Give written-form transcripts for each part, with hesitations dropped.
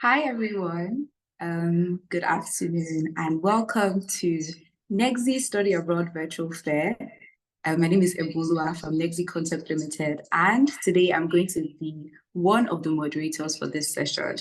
Hi, everyone. Good afternoon and welcome to Nexi Study Abroad Virtual Fair. My name is Ebulua from Nexi Concept Limited, and today I'm going to be one of the moderators for this session.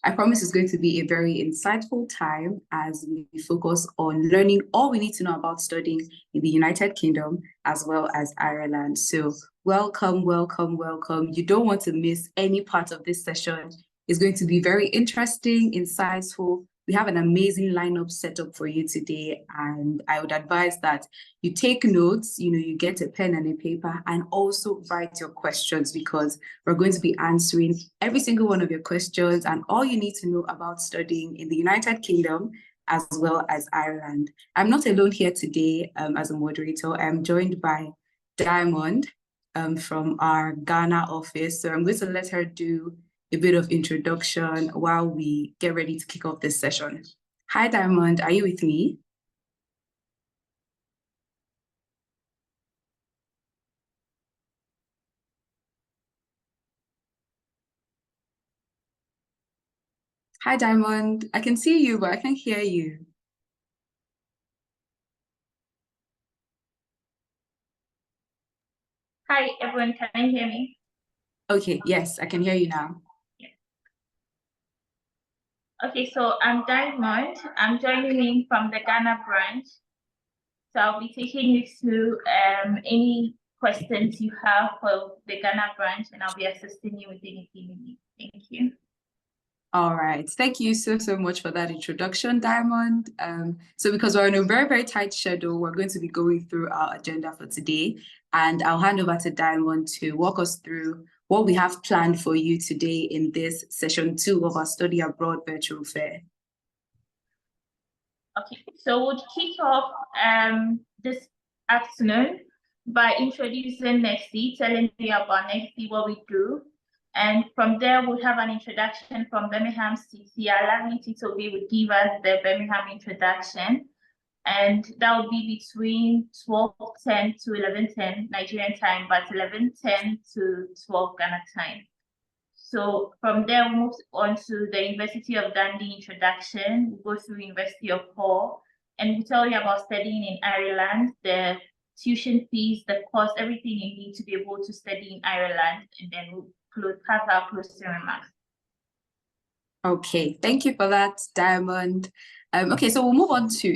I promise it's going to be a very insightful time as we focus on learning all we need to know about studying in the United Kingdom as well as Ireland. So welcome, welcome, welcome. You don't want to miss any part of this session. It's going to be very interesting, insightful. We have an amazing lineup set up for you today, and I would advise that you take notes, you get a pen and a paper, and also write your questions because we're going to be answering every single one of your questions and all you need to know about studying in the United Kingdom as well as Ireland. I'm not alone here today as a moderator. I'm joined by Diamond from our Ghana office. So I'm going to let her do a bit of introduction while we get ready to kick off this session. Hi, Diamond, are you with me? Hi, Diamond. I can see you, but I can't hear you. Hi, everyone. Can you hear me? Okay, yes, I can hear you now. Okay, so I'm Diamond. I'm joining in from the Ghana branch. So I'll be taking you through any questions you have for the Ghana branch, and I'll be assisting you with anything you need. Thank you. All right. Thank you so much for that introduction, Diamond. So because we're on a very, very tight schedule, we're going to be going through our agenda for today. And I'll hand over to Diamond to walk us through what we have planned for you today in this session 2 of our Study Abroad Virtual Fair. Okay, so we'll kick off this afternoon by introducing Nexi, telling you about Nexi, what we do. And from there, we'll have an introduction from Birmingham City. Our lovely Titobi will give us the Birmingham introduction. And that will be between 12:10 to 11:10 Nigerian time, but 11:10 to 12 Ghana time. So from there, we move on to the University of Dundee introduction. We go through University of Hull, and we tell you about studying in Ireland, the tuition fees, the cost, everything you need to be able to study in Ireland, and then we'll have our closing remarks. Okay, thank you for that, Diamond. Okay, so we'll move on to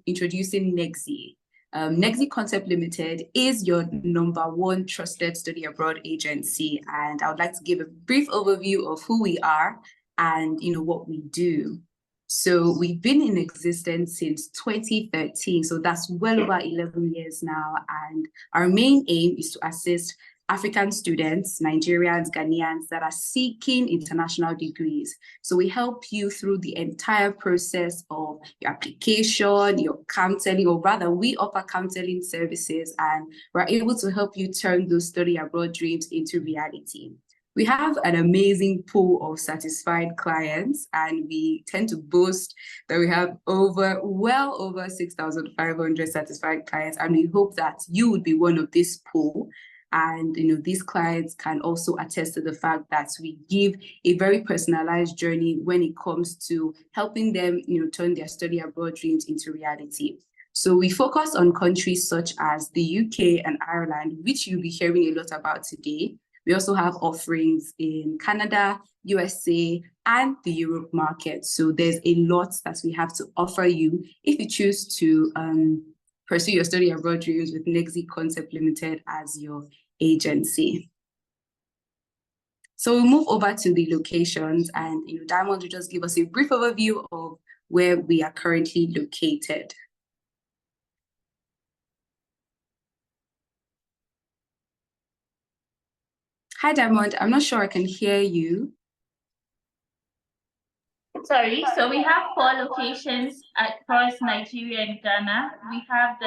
introducing Nexi. Nexi Concept Limited is your #1 trusted study abroad agency, and I would like to give a brief overview of who we are and what we do. So we've been in existence since 2013, so that's well over 11 years now, and our main aim is to assist African students, Nigerians, Ghanaians that are seeking international degrees. So we help you through the entire process of your application, your counseling, or rather we offer counseling services, and we're able to help you turn those study abroad dreams into reality. We have an amazing pool of satisfied clients, and we tend to boast that we have well over 6,500 satisfied clients, and we hope that you would be one of this pool. And these clients can also attest to the fact that we give a very personalized journey when it comes to helping them turn their study abroad dreams into reality. So we focus on countries such as the UK and Ireland, which you'll be hearing a lot about today. We also have offerings in Canada, USA, and the Europe market. So there's a lot that we have to offer you if you choose to pursue your study abroad dreams with Nexi Concept Limited as your agency. So we'll move over to the locations, and Diamond will just give us a brief overview of where we are currently located. Hi, Diamond. I'm not sure I can hear you. Sorry, so we have 4 locations across Nigeria and Ghana. We have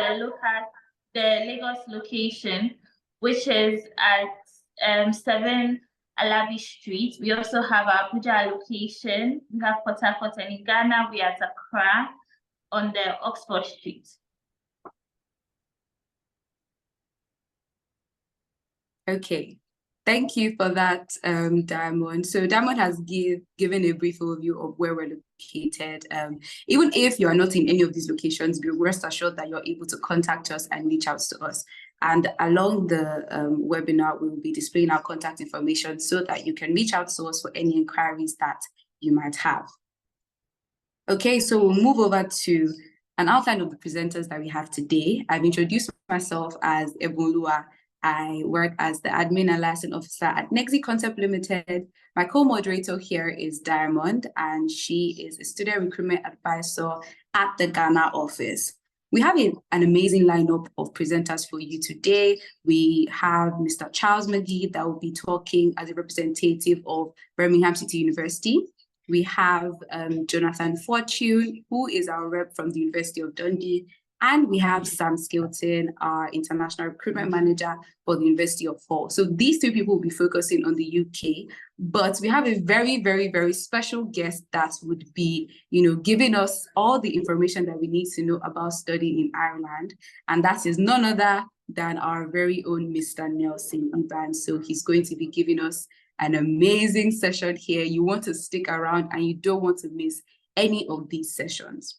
the Lagos location, which is at 7 Alabi Street. We also have our Abuja location. We have Port Harcourt, and in Ghana, we are at Accra on the Oxford Street. Okay. Thank you for that, Diamond. So Diamond has given a brief overview of where we're located. Even if you are not in any of these locations, be rest assured that you're able to contact us and reach out to us. And along the webinar, we will be displaying our contact information so that you can reach out to us for any inquiries that you might have. Okay, so we'll move over to an outline of the presenters that we have today. I've introduced myself as Ebunlua. I work as the Admin and Liaison Officer at Nexi Concept Limited. My co-moderator here is Diamond, and she is a student recruitment advisor at the Ghana office. We have an amazing lineup of presenters for you today. We have Mr. Charles McGee that will be talking as a representative of Birmingham City University. We have Jonathan Fortune, who is our rep from the University of Dundee. And we have Sam Skilton, our International Recruitment Manager for the University of Hull. So these two people will be focusing on the UK, but we have a very, very, very special guest that would be, giving us all the information that we need to know about studying in Ireland. And that is none other than our very own Mr. Nelson Iban. So he's going to be giving us an amazing session here. You want to stick around and you don't want to miss any of these sessions.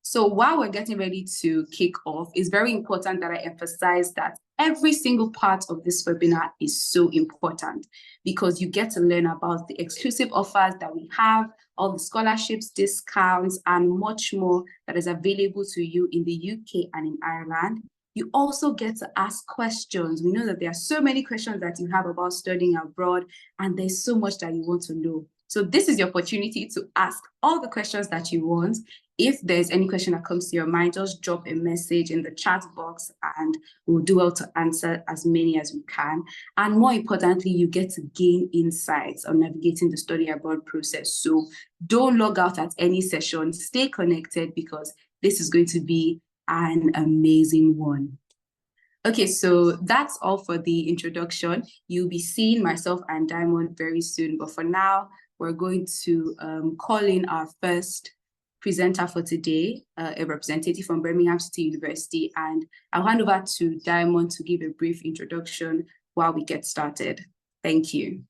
So while we're getting ready to kick off, it's very important that I emphasize that every single part of this webinar is so important because you get to learn about the exclusive offers that we have, all the scholarships, discounts, and much more that is available to you in the UK and in Ireland. You also get to ask questions. We know that there are so many questions that you have about studying abroad, and there's so much that you want to know. So this is your opportunity to ask all the questions that you want. If there's any question that comes to your mind, just drop a message in the chat box and we'll do well to answer as many as we can. And more importantly, you get to gain insights on navigating the study abroad process. So don't log out at any session, stay connected because this is going to be an amazing one. Okay, so that's all for the introduction. You'll be seeing myself and Diamond very soon, but for now, we're going to call in our first presenter for today, a representative from Birmingham City University, and I'll hand over to Diamond to give a brief introduction while we get started. Thank you.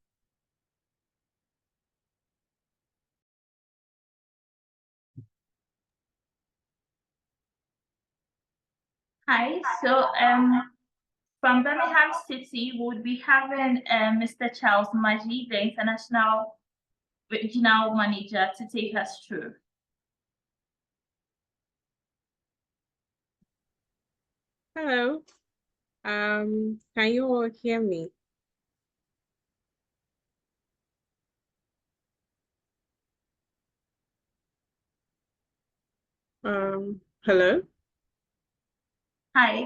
Hi, so from Birmingham City, we'll be having Mr. Charles Maji, the International Regional Manager, to take us through. Hello. Can you all hear me? Hello? Hi.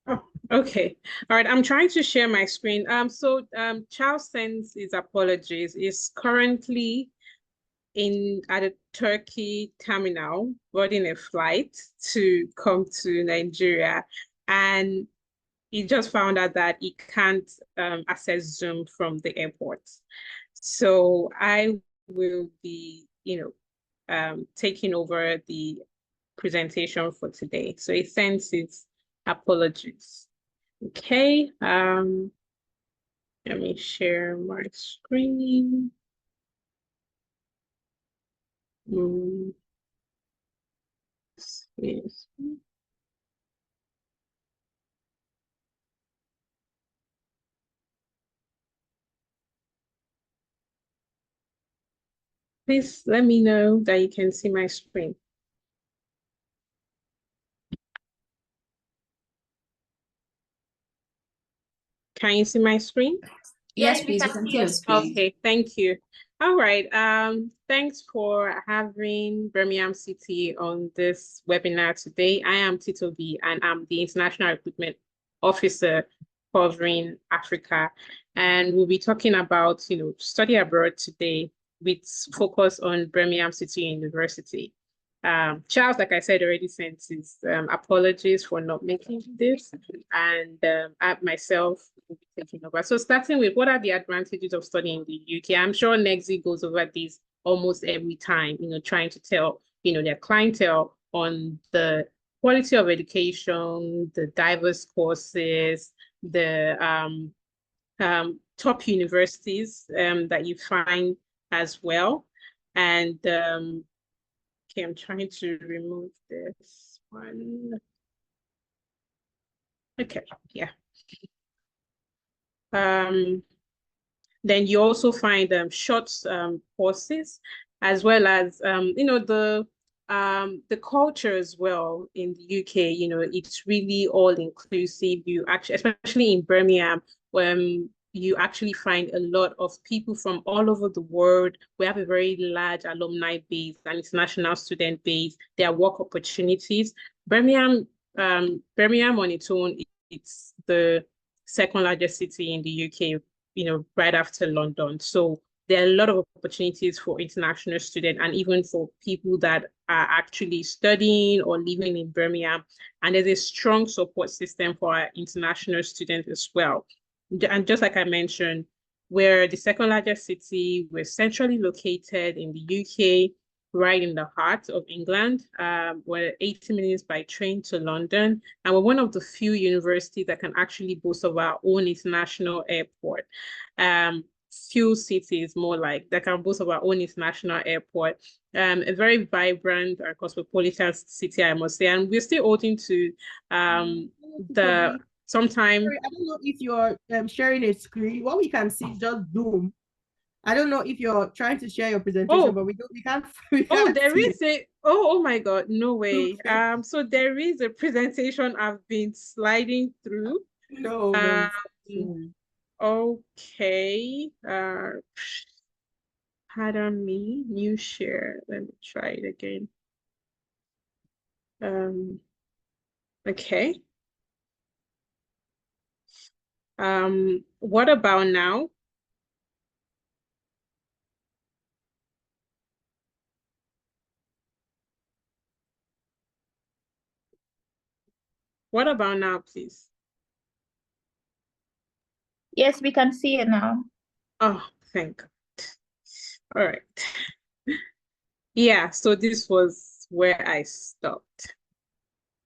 Oh, okay. All right. I'm trying to share my screen. Charles sends his apologies. He's currently at a Turkey terminal, boarding a flight to come to Nigeria, and he just found out that he can't access Zoom from the airport. So I will be, taking over the presentation for today. So he sends his apologies. Okay. Let me share my screen. Yes. Please let me know that you can see my screen. Can you see my screen? Yes, please, you can see your screen. Okay, thank you. All right, thanks for having Birmingham City on this webinar today. I am Tito B, and I'm the International Recruitment Officer covering Africa. And we'll be talking about, study abroad today with focus on Birmingham City University. Charles, like I said, already sent his apologies for not making this, and I myself will be taking over. So starting with, what are the advantages of studying in the UK? I'm sure Nexi goes over this almost every time, trying to tell, their clientele on the quality of education, the diverse courses, the top universities that you find as well. And okay, I'm trying to remove this one. Okay, yeah. Then you also find short courses, as well as the culture as well in the UK. It's really all inclusive. You actually, especially in Birmingham, when you actually find a lot of people from all over the world. We have a very large alumni base and international student base. There are work opportunities. Birmingham on its own, it's the second largest city in the UK, right after London. So there are a lot of opportunities for international students and even for people that are actually studying or living in Birmingham. And there's a strong support system for our international students as well. And just like I mentioned, we're the second largest city. We're centrally located in the UK, right in the heart of England. We're 80 minutes by train to London, and we're one of the few universities that can actually boast of our own international airport. Few cities more like that can boast of our own international airport. A very vibrant and cosmopolitan city, I must say, and we're still holding to the sometime. Sorry, I don't know if you're sharing a screen. What we can see is just Zoom. I don't know if you're trying to share your presentation, but we can't. There is oh my God, no way. Okay. So there is a presentation I've been sliding through. No. Okay. Pardon me, new share. Let me try it again. Okay. What about now? What about now, please? Yes, we can see it now. Oh, thank God. All right. Yeah, so this was where I stopped.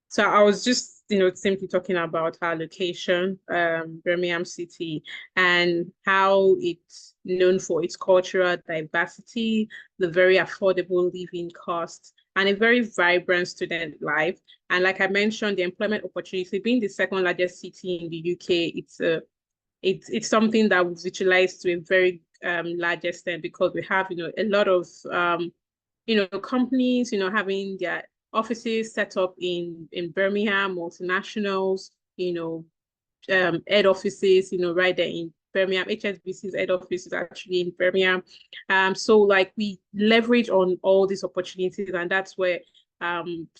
So I was just, simply talking about our location, Birmingham City, and how it's known for its cultural diversity, the very affordable living costs, and a very vibrant student life. And like I mentioned, the employment opportunity, being the second largest city in the UK, it's something that was utilized to a very large extent, because we have, a lot of, companies, having their offices set up in Birmingham, multinationals, head offices, right there in Birmingham. HSBC's head office is actually in Birmingham. So like we leverage on all these opportunities, and that's where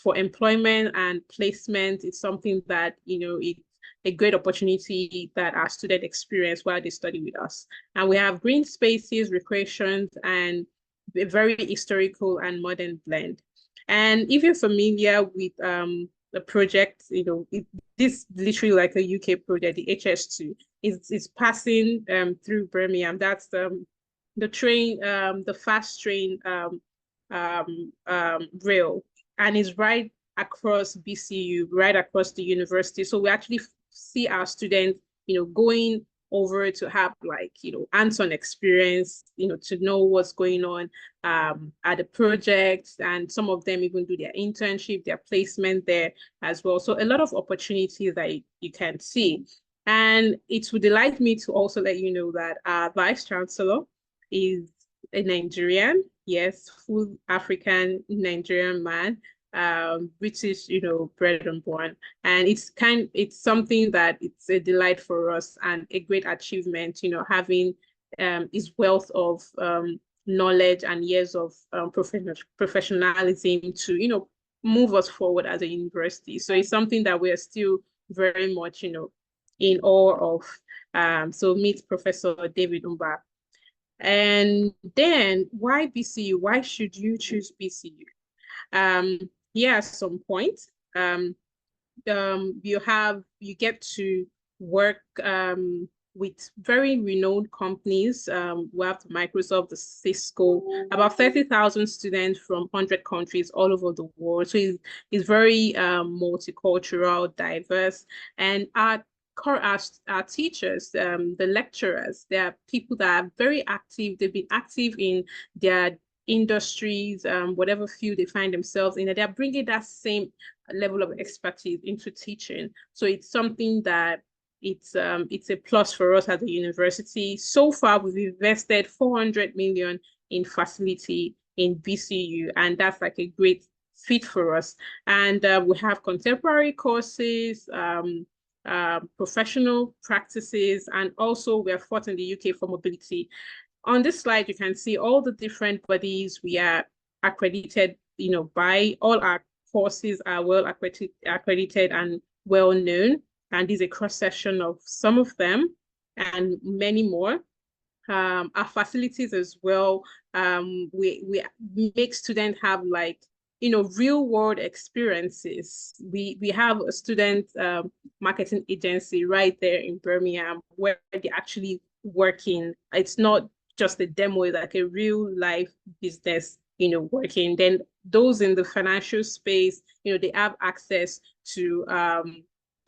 for employment and placement, it's something that, it's a great opportunity that our students experience while they study with us. And we have green spaces, recreations, and a very historical and modern blend. And if you're familiar with the project, this literally like a UK project, the HS2, is passing through Birmingham. That's the train, the fast train rail, and is right across BCU, right across the university. So we actually see our students, going over to have like, hands-on experience, to know what's going on at the project, and some of them even do their internship, their placement there as well. So a lot of opportunities that you can see. And it would delight me to also let you know that our Vice Chancellor is a Nigerian, yes, full African Nigerian man, British, bred and born. And it's something that it's a delight for us and a great achievement, having his wealth of knowledge and years of professionalism to, move us forward as a university. So it's something that we are still very much, in awe of. So meet Professor David Umba. And then why BCU? Why should you choose BCU? Yeah, at some point, you get to work with very renowned companies. We have Microsoft, the Cisco, about 30,000 students from 100 countries all over the world. So it's very multicultural, diverse, and our our teachers, the lecturers, they are people that are very active. They've been active in their industries, whatever field they find themselves in, and they're bringing that same level of expertise into teaching. So it's something that it's a plus for us at the university. So far, we've invested 400 million in facility in VCU, and that's like a great fit for us. And we have contemporary courses, professional practices, and also we are fought in the UK for mobility. On this slide, you can see all the different bodies we are accredited, by. All our courses are well accredited and well known. And this is a cross section of some of them and many more. Our facilities as well, we make students have real world experiences. We have a student marketing agency right there in Birmingham where they're actually working. It's not just a demo, it's like a real life business, working. Then those in the financial space, they have access to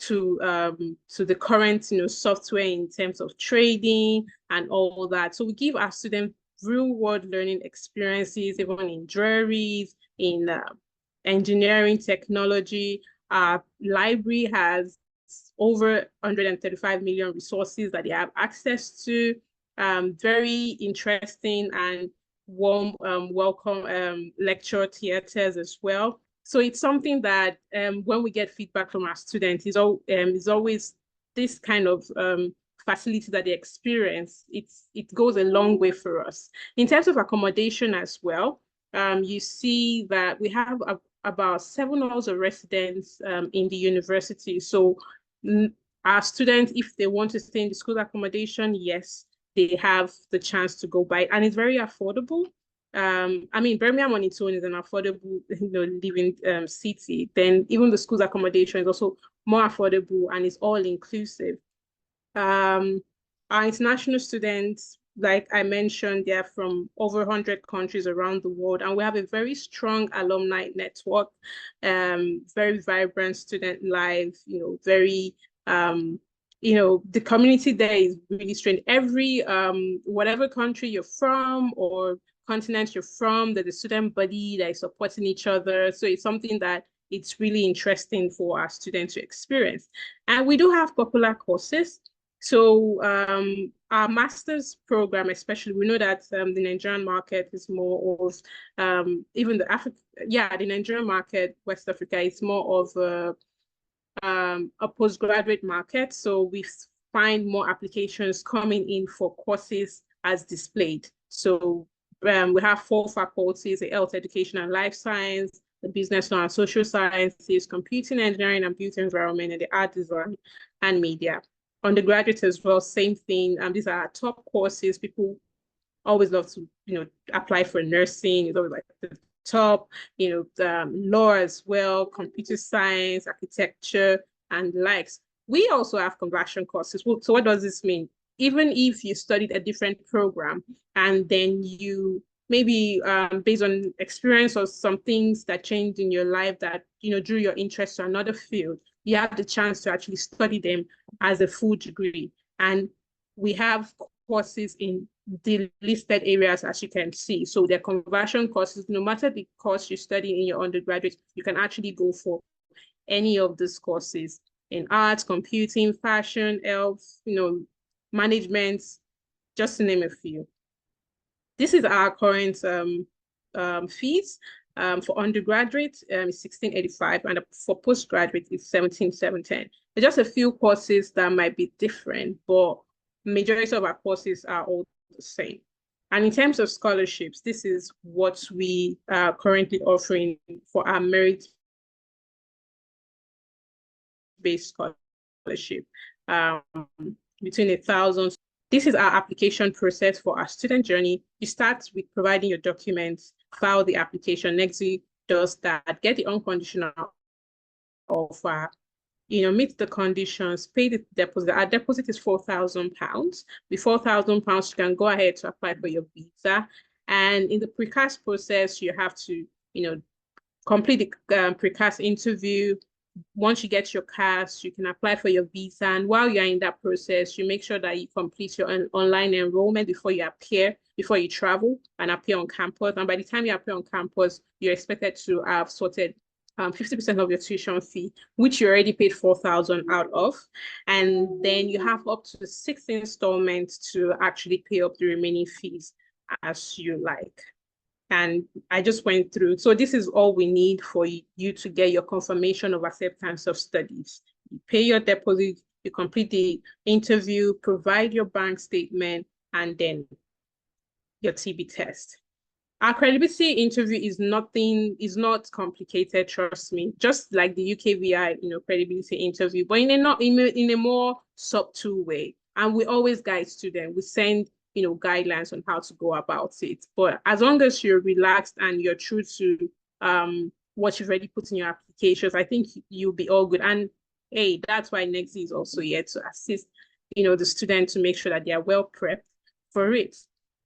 the current, software in terms of trading and all that. So we give our students real world learning experiences, even in juries, in engineering, technology. Our library has over 135 million resources that they have access to. Very interesting and warm, welcome lecture theaters as well. So it's something that when we get feedback from our students, is always this kind of facility that they experience. It goes a long way for us. In terms of accommodation as well, you see that we have about 7 halls of residence in the university. So our students, if they want to stay in the school accommodation, yes, they have the chance to go by, and it's very affordable. Birmingham on its own is an affordable, living city. Then even the school's accommodation is also more affordable and it's all inclusive. Our international students, like I mentioned, they're from over 100 countries around the world, and we have a very strong alumni network, very vibrant student life, very, the community there is really strange. Every, whatever country you're from or continent you're from, there's a student body that is supporting each other. So it's something that it's really interesting for our students to experience. And we do have popular courses. So our master's program, especially, we know that the Nigerian market is more of, even the Nigerian market, West Africa, is more of a postgraduate market. So we find more applications coming in for courses as displayed. So we have 4 faculties: the health, education, and life science, the business law and social sciences, computing, engineering, and built environment, and the art, design, and media. Undergraduates as well, same thing. These are our top courses. People always love to, apply for nursing. It's always like the top, law as well, computer science, architecture, and likes. We also have conversion courses. So what does this mean? Even if you studied a different program and then you maybe based on experience or some things that changed in your life that, drew your interest to another field, you have the chance to actually study them as a full degree. And we have courses in the listed areas, as you can see. So they're conversion courses. No matter the course you study in your undergraduate, you can actually go for any of these courses in arts, computing, fashion, health, management, just to name a few. This is our current fees. For undergraduate, it's 1685, and for postgraduate, it's 17,710. There's just a few courses that might be different, but majority of our courses are all the same. And in terms of scholarships, this is what we are currently offering for our merit-based scholarship, between 1,000. This is our application process for our student journey. You start with providing your documents, file the application. NEXI does that, get the unconditional offer, meet the conditions, pay the deposit. Our deposit is £4,000. With £4,000, you can go ahead to apply for your visa. And in the precast process, you have to, complete the precast interview, once you get your CAS, you can apply for your visa. And while you're in that process, you make sure that you complete your online enrollment before you appear, before you travel and appear on campus. And by the time you appear on campus, you're expected to have sorted 50% of your tuition fee, which you already paid 4,000 out of. And then you have up to 6 installments to actually pay up the remaining fees as you like. And I just went through. So this is all we need for you to get your confirmation of acceptance of studies. You pay your deposit, you complete the interview, provide your bank statement, and then your TB test. Our credibility interview is not complicated, trust me. Just like the UKVI, credibility interview, but in a more subtle way. And we always guide students. We send guidelines on how to go about it. But as long as you're relaxed and you're true to what you've already put in your applications, I think you'll be all good. And hey, that's why NEXI is also here to assist the student to make sure that they are well prepped for it.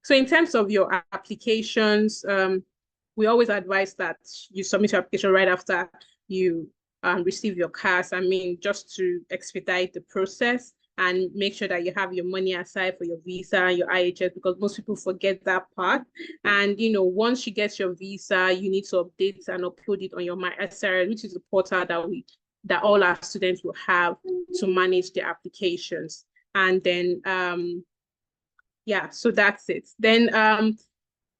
So in terms of your applications, we always advise that you submit your application right after you receive your CAS. I mean, just to expedite the process and make sure that you have your money aside for your visa and your IHS, because most people forget that part. And, once you get your visa, you need to update and upload it on your MySRL, which is a portal that all our students will have to manage their applications. And then, yeah, so that's it. Then,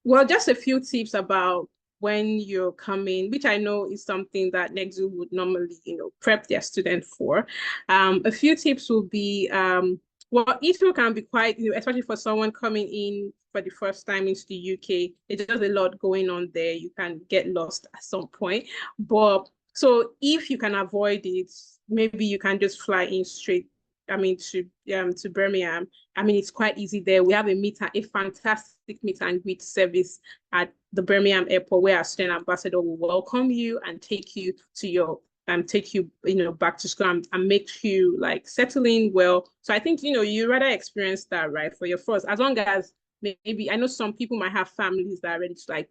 well, just a few tips about when you're coming, which I know is something that NEXI would normally, prep their student for. A few tips will be, well, Israel can be quite, especially for someone coming in for the first time into the UK, there's just a lot going on there. You can get lost at some point. But so if you can avoid it, maybe you can just fly in straight, to Birmingham. It's quite easy there. We have a fantastic meet and greet service at the Birmingham airport where our student ambassador will welcome you and take you to your back to school and make you settle in well. So I think you rather experience that, right, for your first, as long as maybe I know some people might have families that are ready to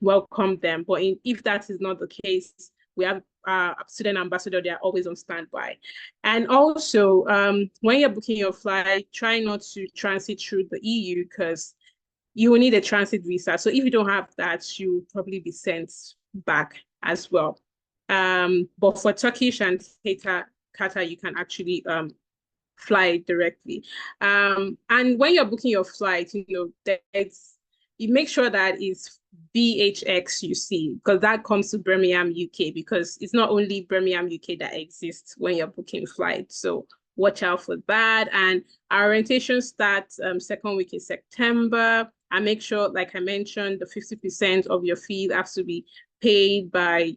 welcome them, but if that is not the case, we have our student ambassador. They are always on standby. And also, when you're booking your flight, try not to transit through the EU because you will need a transit visa. So if you don't have that, you'll probably be sent back as well. But for Turkish and Qatar, you can actually fly directly. And when you're booking your flight, you make sure that it's BHX you see, because that comes to Birmingham, UK, because it's not only Birmingham, UK that exists when you're booking flights. So watch out for that. And our orientation starts second week in September. And make sure, like I mentioned, the 50% of your fee has to be paid by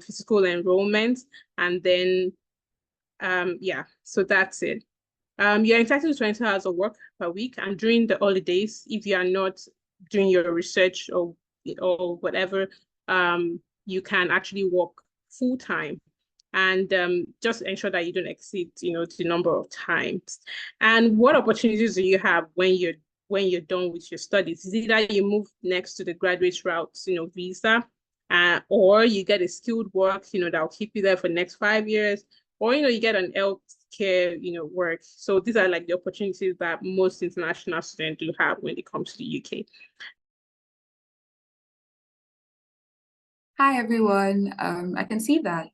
physical enrollment. And then, yeah, so that's it. You're entitled to 20 hours of work per week, and during the holidays, if you are not doing your research or whatever, you can actually work full time, and just ensure that you don't exceed the number of times. And what opportunities do you have when you're done with your studies? Is either you move next to the graduate route visa, or you get a skilled work that will keep you there for the next 5 years, or you get an healthcare work. So these are the opportunities that most international students do have when it comes to the UK. Hi everyone. I can see that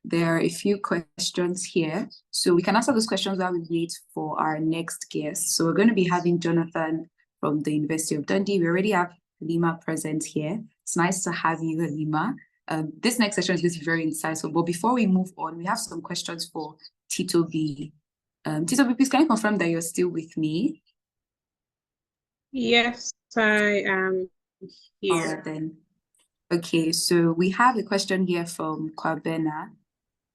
there are a few questions here, so we can answer those questions while we wait for our next guest. So we're going to be having Jonathan from the University of Dundee. We already have Halima present here. It's nice to have you, Halima. This next session is going to be very insightful, but before we move on, we have some questions for Tito B. Tito B, please can you confirm that you're still with me? Yes, I am here. All right, then. Okay, so we have a question here from Kwabena.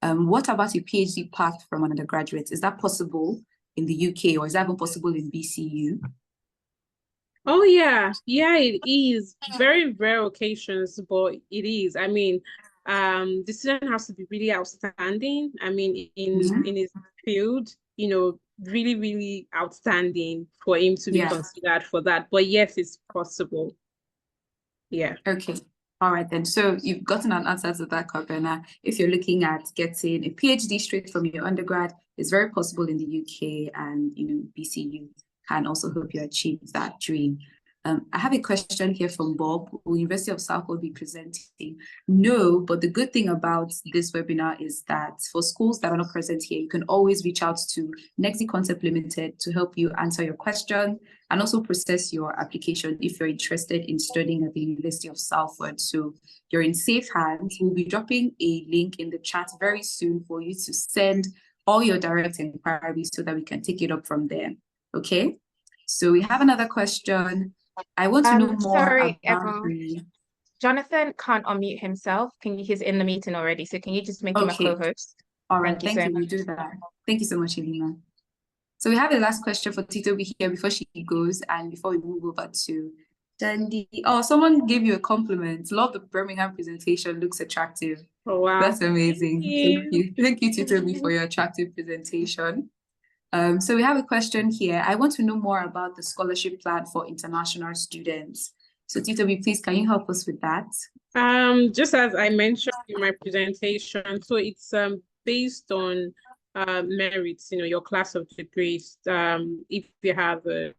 What about a PhD path from an undergraduate? Is that possible in the UK, or is that even possible in BCU? Oh yeah, it is. Very rare occasions, but it is. The student has to be really outstanding. In his field, really, really outstanding for him to be considered for that. But yes, it's possible. Yeah. Okay. All right, then. So you've gotten an answer to that, Kabena. If you're looking at getting a PhD straight from your undergrad, it's very possible in the UK, and BCU can also help you achieve that dream. I have a question here from Bob. Will University of Southwold be presenting? No, but the good thing about this webinar is that for schools that are not present here, you can always reach out to Nexi Concept Limited to help you answer your question and also process your application if you're interested in studying at the University of Southwold. So you're in safe hands. We'll be dropping a link in the chat very soon for you to send all your direct inquiries so that we can take it up from there. Okay? So we have another question. I want to know more sorry, about everyone. Jonathan can't unmute himself. He's in the meeting already, so can you just make him a co-host? All right, Thank you. We'll do that. Thank you so much, Helena. So we have the last question for Tito here before she goes and before we move over to Dundee. Oh, someone gave you a compliment. Love the Birmingham presentation, looks attractive. Oh, wow. That's amazing. Thank you. Thank you, Tito, for your attractive presentation. So we have a question here. I want to know more about the scholarship plan for international students. So Tito, please, can you help us with that? Just as I mentioned in my presentation, so it's based on merits, your class of degrees. If you have a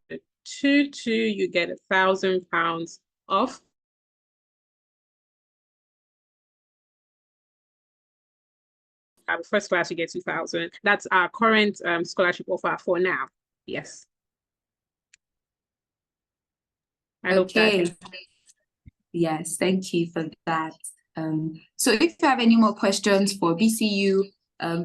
2-2, you get £1,000 off. First class, you get 2,000. That's our current scholarship offer for now. Yes. I hope that. Yes, thank you for that. So if you have any more questions for BCU,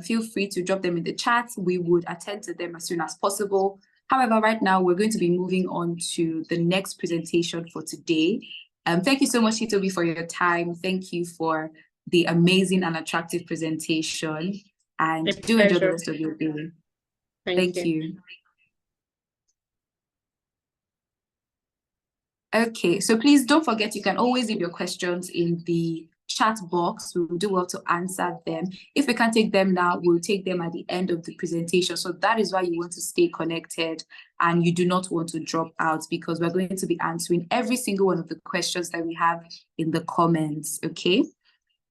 feel free to drop them in the chat. We would attend to them as soon as possible. However, right now we're going to be moving on to the next presentation for today. Thank you so much, Titobi, for your time. Thank you for the amazing and attractive presentation. And do enjoy the rest of your day. Thank you. Okay, so please don't forget, you can always leave your questions in the chat box. We will do well to answer them. If we can't take them now, we'll take them at the end of the presentation. So that is why you want to stay connected and you do not want to drop out, because we're going to be answering every single one of the questions that we have in the comments, okay?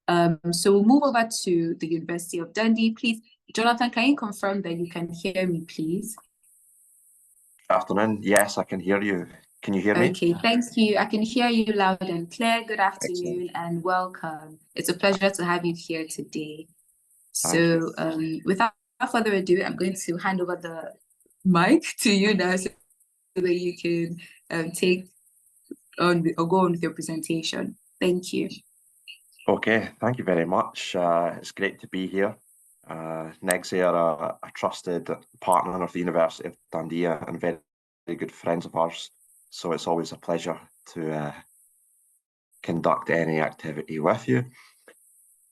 So we'll move over to the University of Dundee. Please, Jonathan, can you confirm that you can hear me, please? Good afternoon. Yes, I can hear you. Can you hear me? Okay, thank you. I can hear you loud and clear. Good afternoon and welcome. It's a pleasure to have you here today. So without further ado, I'm going to hand over the mic to you now so that you can take on or go on with your presentation. Thank you. Okay, thank you very much. It's great to be here. Nexi are a trusted partner of the University of Dundee and very good friends of ours. So it's always a pleasure to conduct any activity with you.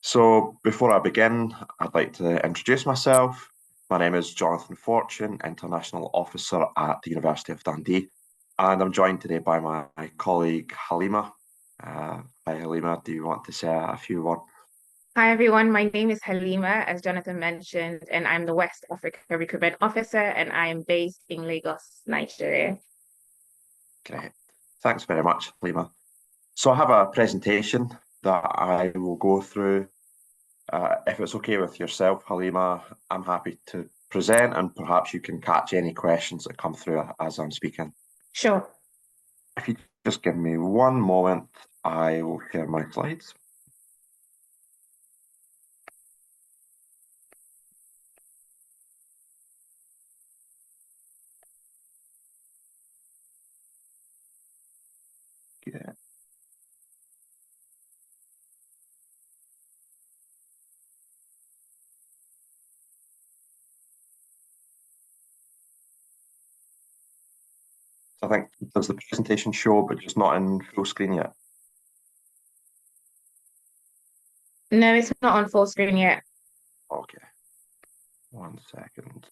So before I begin, I'd like to introduce myself. My name is Jonathan Fortune, International Officer at the University of Dundee, and I'm joined today by my colleague Halima. Hi Halima, do you want to say a few words? Hi everyone, my name is Halima, as Jonathan mentioned, and I'm the West Africa Recruitment Officer, and I am based in Lagos, Nigeria. Great, thanks very much, Halima. So I have a presentation that I will go through. If it's okay with yourself, Halima, I'm happy to present and perhaps you can catch any questions that come through as I'm speaking. Sure. If you just give me one moment, I will share my slides. Yeah. So I think, does the presentation show, but just not in full screen yet? No, it's not on full screen yet. Okay, 1 second.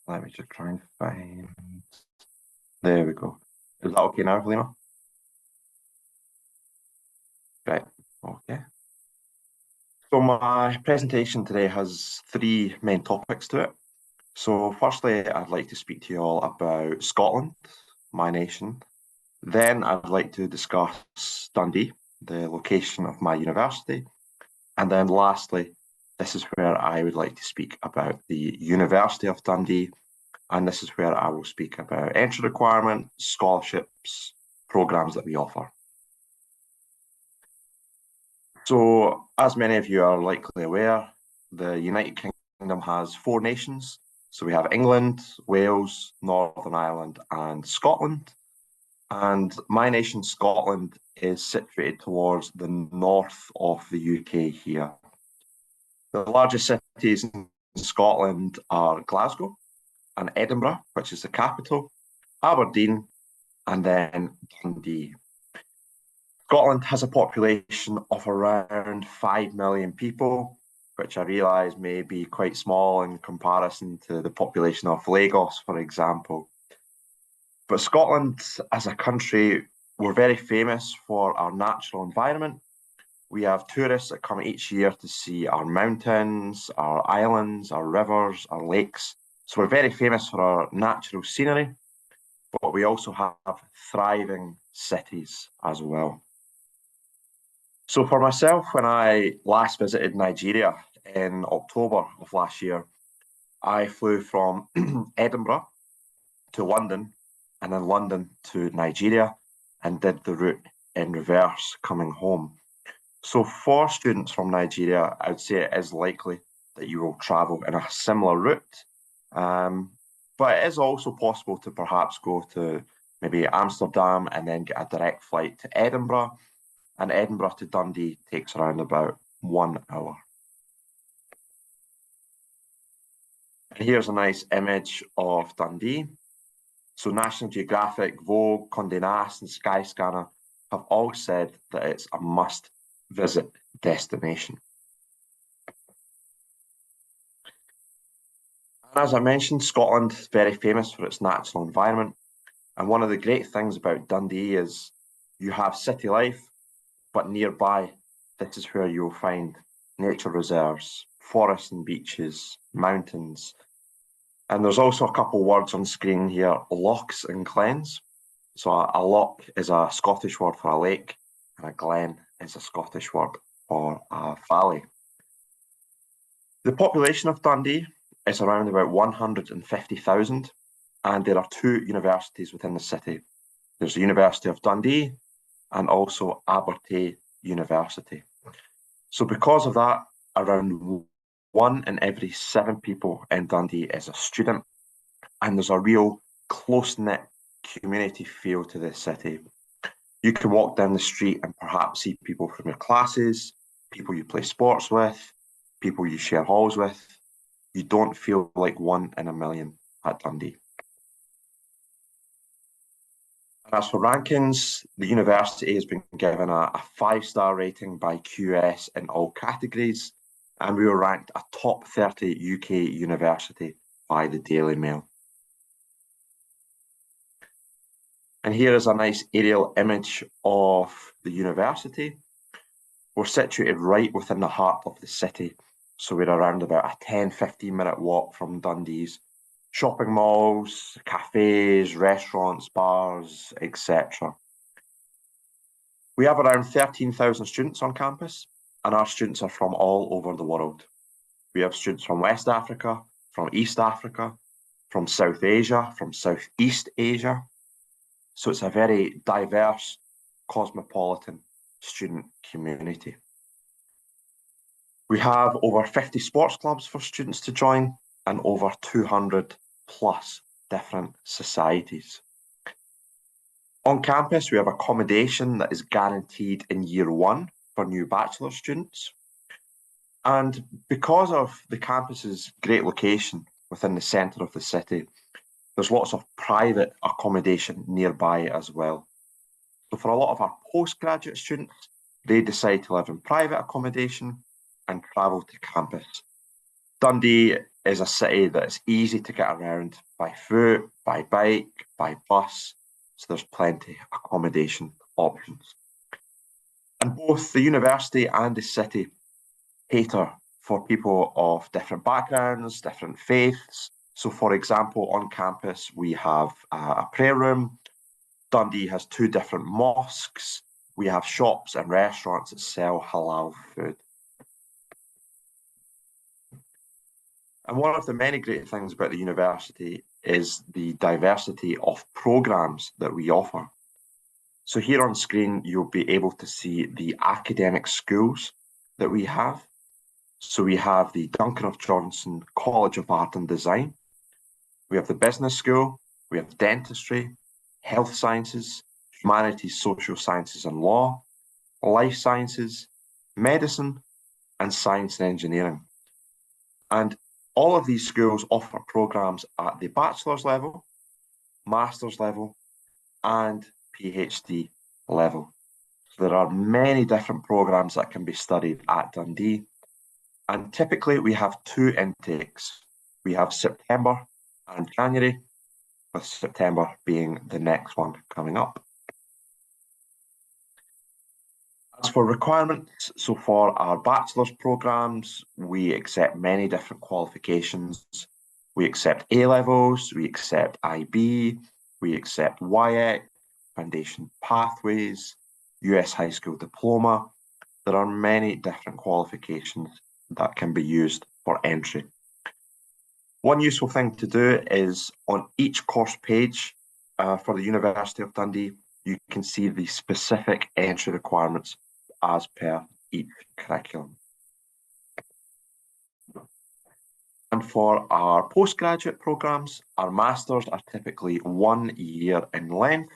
Let me just try and find There we go. Is that okay now, Halima? Right, okay. So my presentation today has three main topics to it. So firstly, I'd like to speak to you all about Scotland, my nation. Then I'd like to discuss Dundee, the location of my university. And then lastly, this is where I would like to speak about the University of Dundee. And this is where I will speak about entry requirements, scholarships, programs that we offer. So, as many of you are likely aware, the United Kingdom has 4 nations. So we have England, Wales, Northern Ireland, and Scotland. And my nation, Scotland, is situated towards the north of the UK here. The largest cities in Scotland are Glasgow and Edinburgh, which is the capital, Aberdeen, and then Dundee. Scotland has a population of around 5 million people, which I realise may be quite small in comparison to the population of Lagos, for example. But Scotland, as a country, we're very famous for our natural environment. We have tourists that come each year to see our mountains, our islands, our rivers, our lakes. So we're very famous for our natural scenery, but we also have thriving cities as well. So for myself, when I last visited Nigeria in October of last year, I flew from Edinburgh to London and then London to Nigeria and did the route in reverse coming home. So for students from Nigeria, I would say it is likely that you will travel in a similar route. But it is also possible to perhaps go to maybe Amsterdam and then get a direct flight to Edinburgh. And Edinburgh to Dundee takes around about 1 hour. And here's a nice image of Dundee. So National Geographic, Vogue, Condé Nast and Skyscanner have all said that it's a must-visit destination. And as I mentioned, Scotland is very famous for its natural environment. And one of the great things about Dundee is you have city life, but nearby, this is where you'll find nature reserves, forests and beaches, mountains. And there's also a couple words on screen here, lochs and glens. So a loch is a Scottish word for a lake, and a glen is a Scottish word for a valley. The population of Dundee is around about 150,000, and there are 2 universities within the city. There's the University of Dundee and also Abertay University. So because of that, around 1 in every 7 people in Dundee is a student, and there's a real close-knit community feel to this city. You can walk down the street and perhaps see people from your classes, people you play sports with, people you share halls with. You don't feel like 1 in a million at Dundee. And as for rankings, the university has been given a 5-star rating by QS in all categories, and we were ranked a top 30 UK university by the Daily Mail. And here is a nice aerial image of the university. We're situated right within the heart of the city, so we're around about a 10-15 minute walk from Dundee's shopping malls, cafes, restaurants, bars, etc. We have around 13,000 students on campus, and our students are from all over the world. We have students from West Africa, from East Africa, from South Asia, from Southeast Asia. So it's a very diverse, cosmopolitan student community. We have over 50 sports clubs for students to join and over 200 plus different societies. On campus, we have accommodation that is guaranteed in year 1 for new bachelor students. And because of the campus's great location within the centre of the city, there's lots of private accommodation nearby as well. So for a lot of our postgraduate students, they decide to live in private accommodation and travel to campus. Dundee is a city that's easy to get around by foot, by bike, by bus, so there's plenty of accommodation options. And both the university and the city cater for people of different backgrounds, different faiths. So for example, on campus, we have a prayer room. Dundee has 2 different mosques. We have shops and restaurants that sell halal food. And one of the many great things about the university is the diversity of programs that we offer. So here on screen, you'll be able to see the academic schools that we have. So we have the Duncan of Johnson College of Art and Design. We have the Business School. We have Dentistry, Health Sciences, Humanities, Social Sciences and Law, Life Sciences, Medicine, and Science and Engineering. And all of these schools offer programs at the bachelor's level, master's level, and PhD level. So there are many different programs that can be studied at Dundee. And typically we have 2 intakes. We have September and January, with September being the next one coming up. As for requirements, so for our bachelor's programs, we accept many different qualifications. We accept A-levels, we accept IB, we accept WIEC, Foundation Pathways, US High School Diploma. There are many different qualifications that can be used for entry. One useful thing to do is on each course page for the University of Dundee, you can see the specific entry requirements as per each curriculum. And for our postgraduate programs, our masters are typically 1 year in length.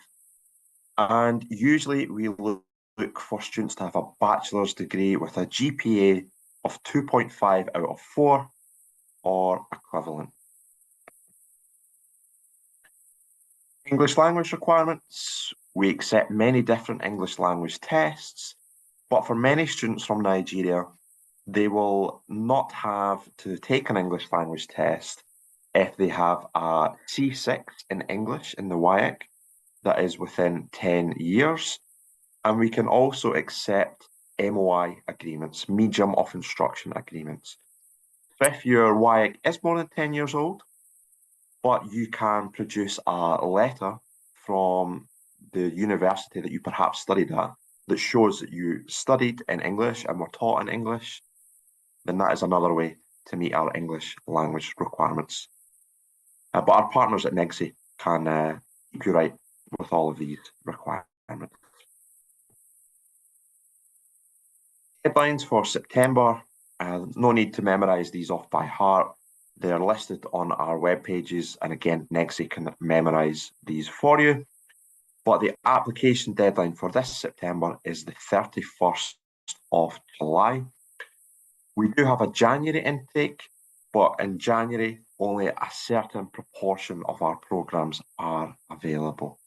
And usually we look for students to have a bachelor's degree with a GPA of 2.5 out of 4 or equivalent. English language requirements. We accept many different English language tests, but for many students from Nigeria, they will not have to take an English language test if they have a C6 in English in the WIEC that is within 10 years. And we can also accept MOI agreements, medium of instruction agreements. So if your WIEC is more than 10 years old, but you can produce a letter from the university that you perhaps studied at that shows that you studied in English and were taught in English, then that is another way to meet our English language requirements. But our partners at NEGSI can keep you right with all of these requirements. Headlines for September, no need to memorise these off by heart. They're listed on our web pages, and again, NEGSI can memorise these for you. But the application deadline for this September is the 31st of July. We do have a January intake, but in January, only a certain proportion of our programmes are available.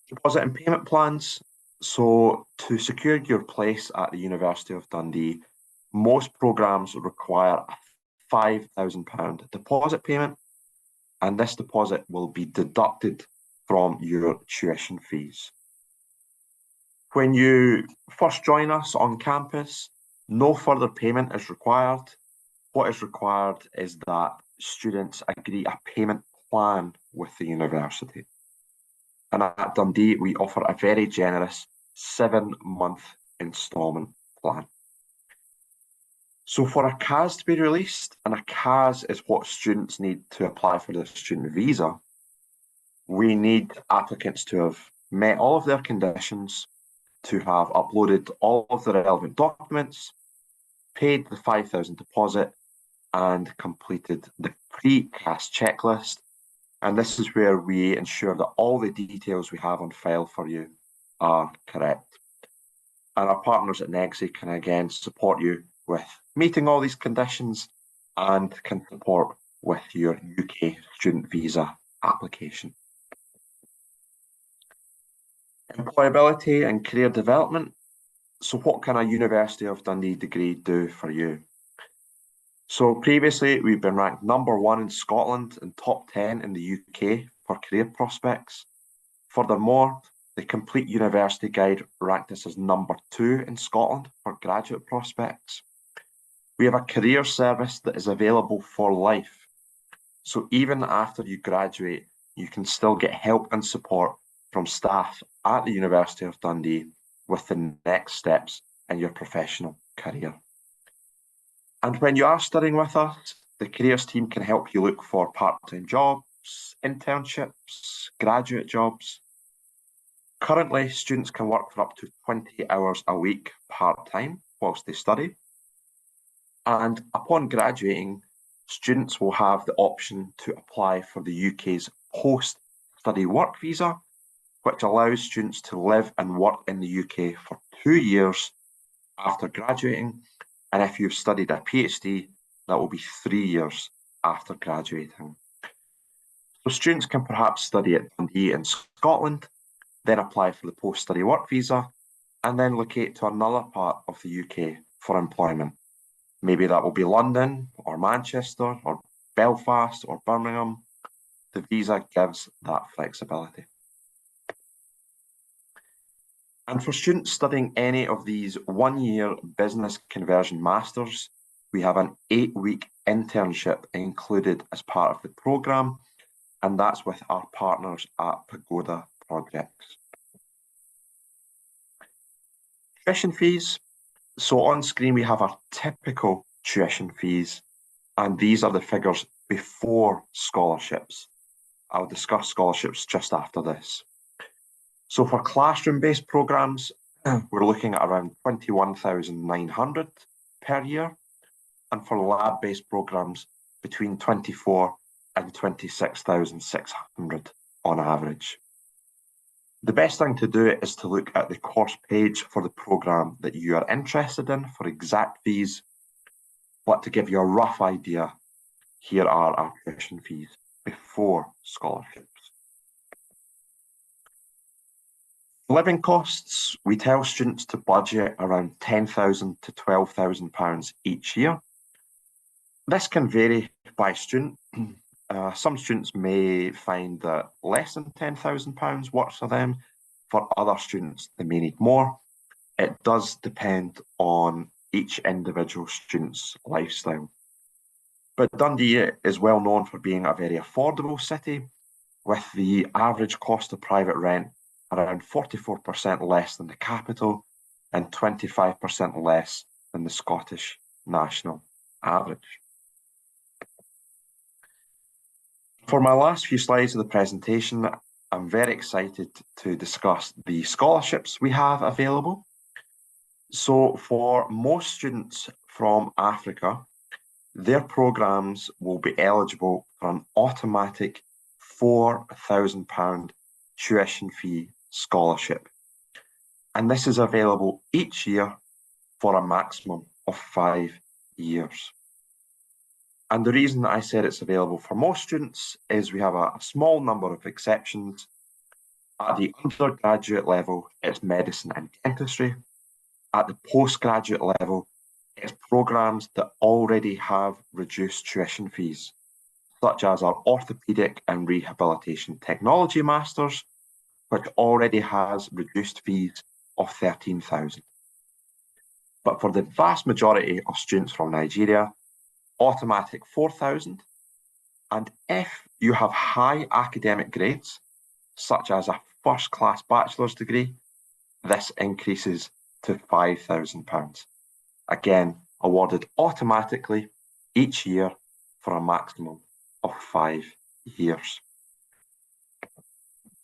Deposit and payment plans. So to secure your place at the University of Dundee, most programmes require a £5,000 deposit payment, and this deposit will be deducted from your tuition fees. When you first join us on campus, no further payment is required. What is required is that students agree a payment plan with the university. And at Dundee, we offer a very generous 7-month instalment plan. So for a CAS to be released, and a CAS is what students need to apply for the student visa, we need applicants to have met all of their conditions, to have uploaded all of the relevant documents, paid the £5,000 deposit, and completed the pre-CAS checklist. And this is where we ensure that all the details we have on file for you are correct. And our partners at NEGSI can again support you with meeting all these conditions and can support with your UK student visa application. Employability and career development. So what can a University of Dundee degree do for you? So previously, we've been ranked #1 in Scotland and top 10 in the UK for career prospects. Furthermore, the Complete University Guide ranked us as #2 in Scotland for graduate prospects. We have a career service that is available for life. So even after you graduate, you can still get help and support from staff at the University of Dundee with the next steps in your professional career. And when you are studying with us, the careers team can help you look for part-time jobs, internships, graduate jobs. Currently, students can work for up to 20 hours a week part-time whilst they study. And upon graduating, students will have the option to apply for the UK's post-study work visa, which allows students to live and work in the UK for 2 years after graduating. And if you've studied a PhD, that will be 3 years after graduating. So students can perhaps study at Dundee in Scotland, then apply for the post-study work visa, and then locate to another part of the UK for employment. Maybe that will be London or Manchester or Belfast or Birmingham. The visa gives that flexibility. And for students studying any of these 1-year business conversion masters, we have an 8-week internship included as part of the programme, and that's with our partners at Pagoda Projects. Tuition fees. So on screen, we have our typical tuition fees, and these are the figures before scholarships. I'll discuss scholarships just after this. So for classroom-based programmes, we're looking at around 21,900 per year, and for lab-based programmes, between 24 and 26,600 on average. The best thing to do is to look at the course page for the programme that you are interested in for exact fees, but to give you a rough idea, here are our tuition fees before scholarships. Living costs, we tell students to budget around £10,000 to £12,000 each year. This can vary by student. Some students may find that less than £10,000 works for them. For other students, they may need more. It does depend on each individual student's lifestyle. But Dundee is well known for being a very affordable city, with the average cost of private rent around 44% less than the capital and 25% less than the Scottish national average. For my last few slides of the presentation, I'm very excited to discuss the scholarships we have available. So for most students from Africa, their programmes will be eligible for an automatic £4,000 tuition fee scholarship. And this is available each year for a maximum of 5 years. And the reason that I said it's available for most students is we have a small number of exceptions. At the undergraduate level, it's medicine and dentistry. At the postgraduate level, it's programmes that already have reduced tuition fees, such as our Orthopaedic and Rehabilitation Technology Masters, which already has reduced fees of £13,000. But for the vast majority of students from Nigeria, automatic £4,000, and if you have high academic grades, such as a first-class bachelor's degree, this increases to £5,000. Again, awarded automatically each year for a maximum of 5 years.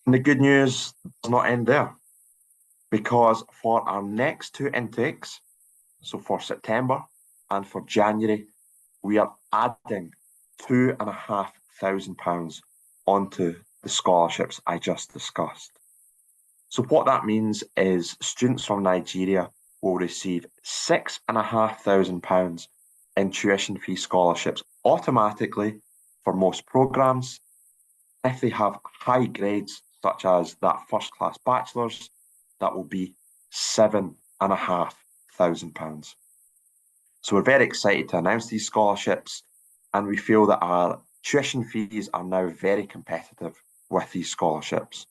And the good news does not end there, because for our next 2 intakes, so for September and for January, we are adding £2,500 onto the scholarships I just discussed. So what that means is students from Nigeria will receive £6,500 in tuition fee scholarships automatically for most programmes. If they have high grades, such as that first-class bachelor's, that will be £7,500. So we're very excited to announce these scholarships, and we feel that our tuition fees are now very competitive with these scholarships.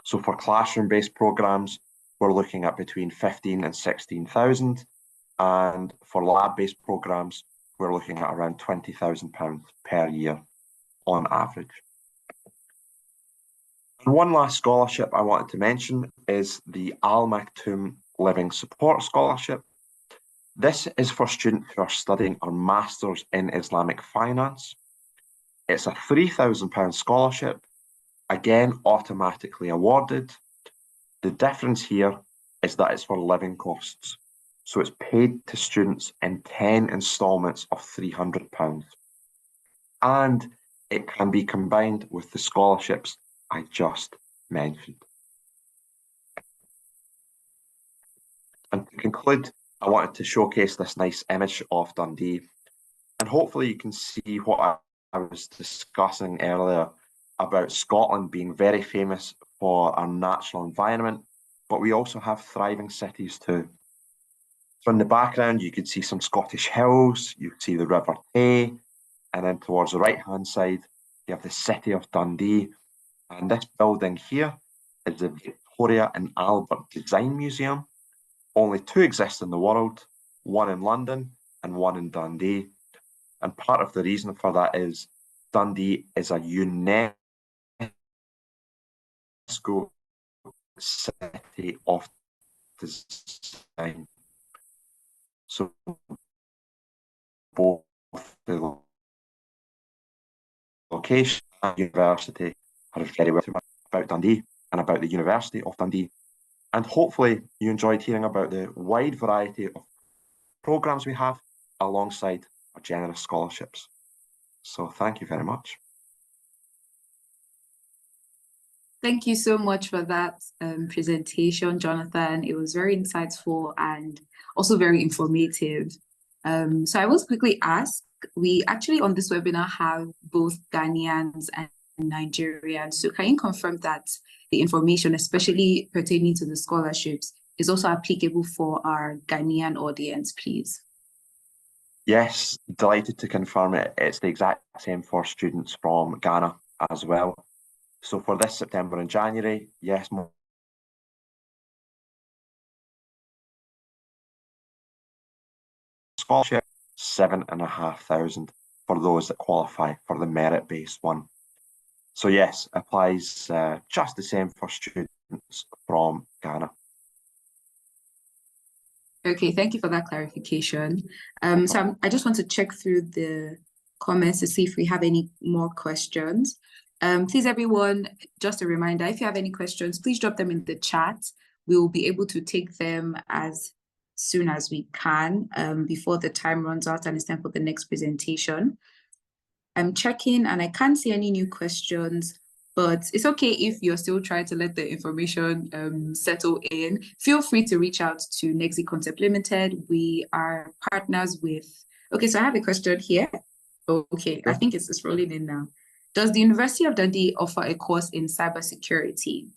So for classroom-based programs, we're looking at between 15 and 16,000, and for lab-based programs, we're looking at around £20,000 per year on average. And one last scholarship I wanted to mention is the Al Maktoum Living Support Scholarship. This is for students who are studying a Masters in Islamic Finance. It's a £3,000 scholarship, again, automatically awarded. The difference here is that it's for living costs. So it's paid to students in 10 instalments of £300. And it can be combined with the scholarships I just mentioned. And to conclude, I wanted to showcase this nice image of Dundee. And hopefully you can see what I was discussing earlier about Scotland being very famous for our natural environment, but we also have thriving cities too. So in the background, you could see some Scottish hills, you could see the River Tay, and then towards the right-hand side, you have the city of Dundee. And this building here is the Victoria and Albert Design Museum. Only two exist in the world, one in London and one in Dundee. And part of the reason for that is Dundee is a UNESCO City of Design. So both the location and university are very well about Dundee and about the University of Dundee. And hopefully you enjoyed hearing about the wide variety of programmes we have alongside our generous scholarships. So thank you very much. Thank you so much for that presentation, Jonathan. It was very insightful and also very informative. So I will quickly ask, we actually on this webinar have both Ghanaians and Nigerians. So can you confirm that the information, especially pertaining to the scholarships, is also applicable for our Ghanaian audience, please? Yes, delighted to confirm it. It's the exact same for students from Ghana as well. So for this September and January, yes, scholarship, 7,500 for those that qualify for the merit-based one. So yes, applies just the same for students from Ghana. Okay, thank you for that clarification. So I just want to check through the comments to see if we have any more questions. Please, everyone, just a reminder, if you have any questions, please drop them in the chat. We will be able to take them as soon as we can before the time runs out and it's time for the next presentation. I'm checking and I can't see any new questions, but it's okay if you're still trying to let the information settle in. Feel free to reach out to Nexi Concept Limited. We are partners with, okay, so I have a question here. Okay, I think it's rolling in now. Does the University of Dundee offer a course in cybersecurity?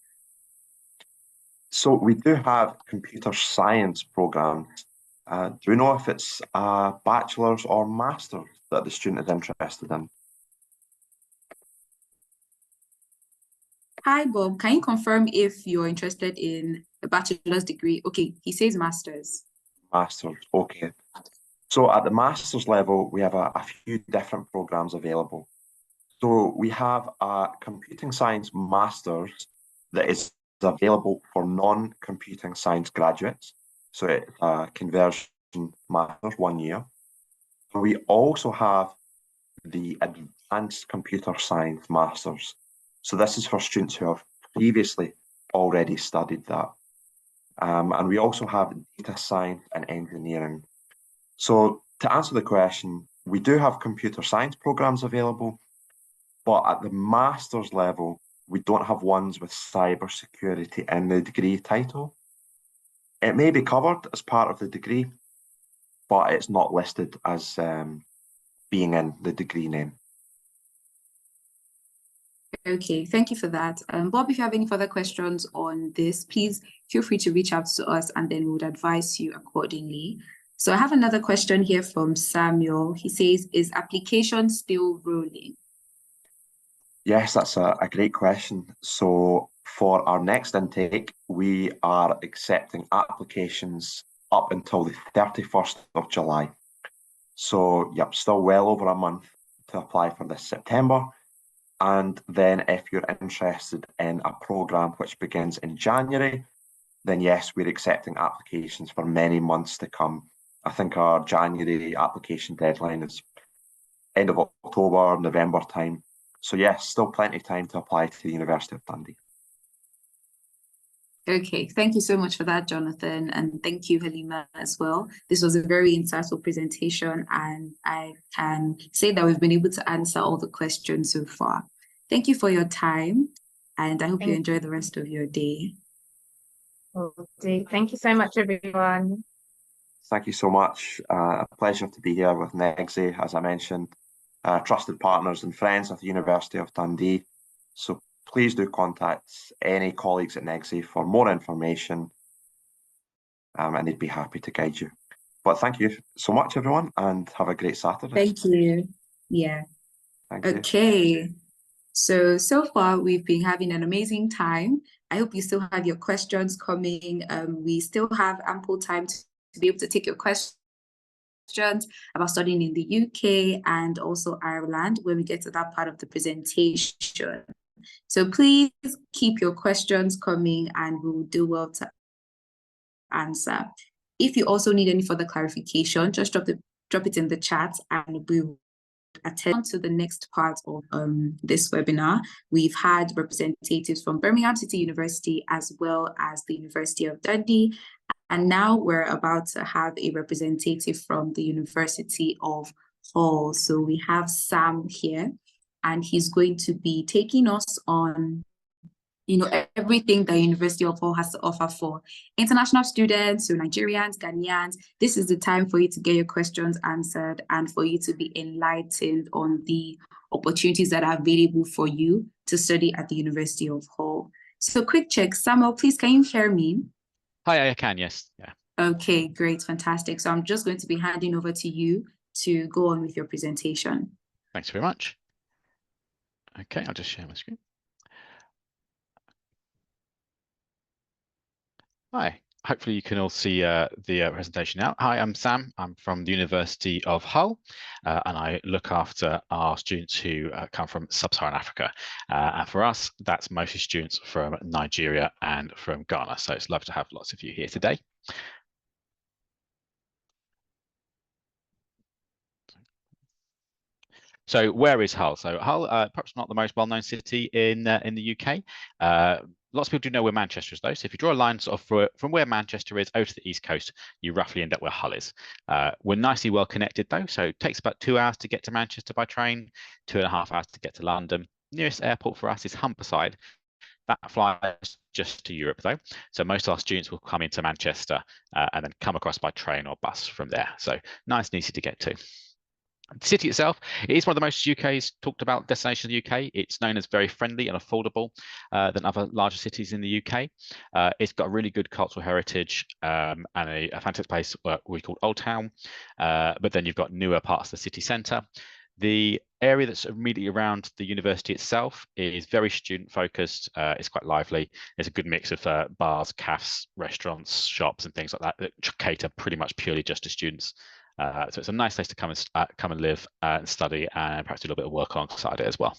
So we do have computer science programs. Do we know if it's a bachelor's or master's that the student is interested in? Hi, Bob. Can you confirm if you're interested in a bachelor's degree? Okay, he says master's. Master's, okay. So at the master's level, we have a few different programs available. So we have a computing science master's that is available for non-computing science graduates. So it's a conversion master's, 1 year. And we also have the advanced computer science master's. So this is for students who have previously already studied that. And we also have data science and engineering. So to answer the question, we do have computer science programs available, but at the master's level, we don't have ones with cybersecurity in the degree title. It may be covered as part of the degree, but it's not listed as being in the degree name. Okay, thank you for that. Bob, if you have any further questions on this, please feel free to reach out to us and then we would advise you accordingly. So I have another question here from Samuel. He says, is application still rolling? Yes, that's a great question. So for our next intake, we are accepting applications up until the 31st of July. So, yep, still well over a month to apply for this September. And then if you're interested in a programme which begins in January, then yes, we're accepting applications for many months to come. I think our January application deadline is end of October, November time. So yes, still plenty of time to apply to the University of Dundee. Okay, thank you so much for that, Jonathan, and thank you, Halima, as well. This was a very insightful presentation, and I can say that we've been able to answer all the questions so far. Thank you for your time, and I hope you enjoy the rest of your day. Okay, thank you so much, everyone. Thank you so much. A pleasure to be here with NEGSI, as I mentioned, trusted partners and friends of the University of Dundee. So please do contact any colleagues at NEGSI for more information, and they'd be happy to guide you. But thank you so much, everyone, and have a great Saturday. Thank you. Yeah. Thank you. Okay. So far we've been having an amazing time. I hope you still have your questions coming. We still have ample time to be able to take your questions about studying in the UK and also Ireland when we get to that part of the presentation. So please keep your questions coming and we'll do well to answer. If you also need any further clarification, just drop it in the chat and we will attend to the next part of this webinar. We've had representatives from Birmingham City University as well as the University of Dundee. And now we're about to have a representative from the University of Hull. So we have Sam here, and he's going to be taking us on, everything the University of Hull has to offer for international students, so Nigerians, Ghanaians. This is the time for you to get your questions answered and for you to be enlightened on the opportunities that are available for you to study at the University of Hull. So quick check, Samuel, please, can you hear me? Hi, I can, yes. Yeah. Okay, great, fantastic. So I'm just going to be handing over to you to go on with your presentation. Thanks very much. Okay, I'll just share my screen. Hi, hopefully you can all see the presentation now. Hi, I'm Sam. I'm from the University of Hull, and I look after our students who come from Sub-Saharan Africa. And for us, that's mostly students from Nigeria and from Ghana. So it's lovely to have lots of you here today. So where is Hull? So Hull, perhaps not the most well-known city in the UK. Lots of people do know where Manchester is, though. So if you draw a line sort of from where Manchester is over to the east coast, you roughly end up where Hull is. We're nicely well connected, though. So it takes about 2 hours to get to Manchester by train, 2.5 hours to get to London. Nearest airport for us is Humberside. That flies just to Europe, though. So most of our students will come into Manchester and then come across by train or bus from there. So nice and easy to get to. The city itself, it is one of the most UK's talked about destinations in the UK. It's known as very friendly and affordable than other larger cities in the UK. It's got a really good cultural heritage and a fantastic place we call Old Town. But then you've got newer parts of the city centre. The area that's immediately around the university itself is very student focused. It's quite lively. There's a good mix of bars, cafes, restaurants, shops and things like that that cater pretty much purely just to students. So it's a nice place to come and live and study and perhaps do a little bit of work alongside it as well.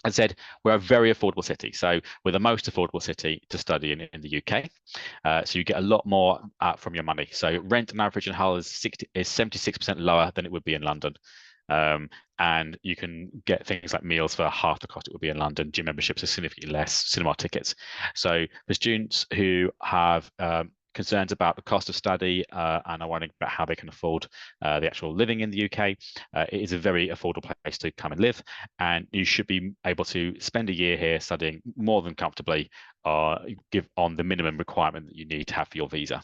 As I said, we're a very affordable city. So we're the most affordable city to study in the UK. So you get a lot more from your money. So rent on average in Hull is 76% lower than it would be in London. And you can get things like meals for half the cost it would be in London. Gym memberships are significantly less, cinema tickets. So for students who have concerns about the cost of study and are wondering about how they can afford the actual living in the UK, it is a very affordable place to come and live, and you should be able to spend a year here studying more than comfortably give on the minimum requirement that you need to have for your visa.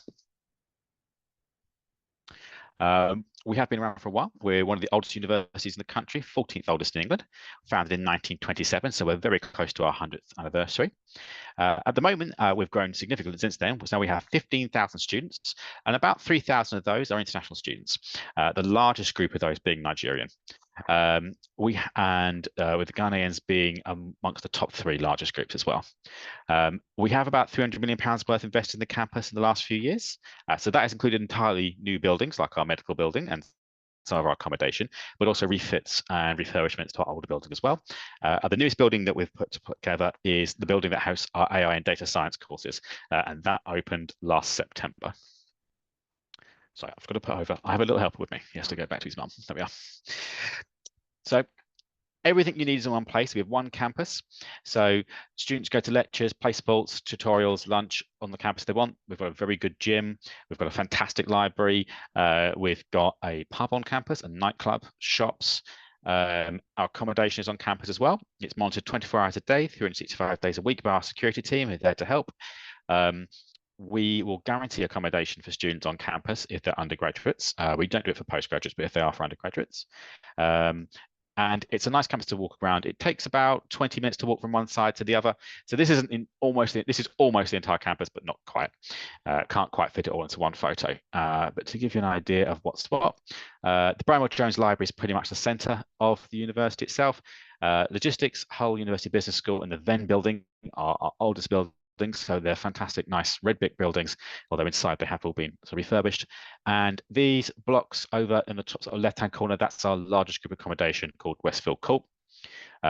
We have been around for a while. We're one of the oldest universities in the country, 14th oldest in England, founded in 1927, so we're very close to our 100th anniversary. At the moment, we've grown significantly since then. So now we have 15,000 students, and about 3,000 of those are international students, the largest group of those being Nigerian. With the Ghanaians being amongst the top 3 largest groups as well. We have about £300 million worth invested in the campus in the last few years. So that has included entirely new buildings like our medical building and some of our accommodation, but also refits and refurbishments to our older building as well. The newest building that we've put together is the building that hosts our AI and data science courses, and that opened last September. Sorry, I've got to put over. I have a little helper with me. He has to go back to his mum. There we are. So everything you need is in one place. We have one campus. So students go to lectures, play sports, tutorials, lunch on the campus they want. We've got a very good gym. We've got a fantastic library. We've got a pub on campus, a nightclub, shops. Our accommodation is on campus as well. It's monitored 24 hours a day, 365 days a week by our security team who are there to help. We will guarantee accommodation for students on campus if they're undergraduates. We don't do it for postgraduates, but if they are for undergraduates. And it's a nice campus to walk around. It takes about 20 minutes to walk from one side to the other. So this isn't this is almost the entire campus, but not quite. Can't quite fit it all into one photo. But to give you an idea of what's what, the Bramwell Jones Library is pretty much the centre of the university itself. Logistics, Hull University Business School, and the Venn building are our oldest buildings. So they're fantastic, nice red brick buildings, although inside they have all been refurbished. And these blocks over in the top sort of left-hand corner, that's our largest group accommodation called Westfield Court.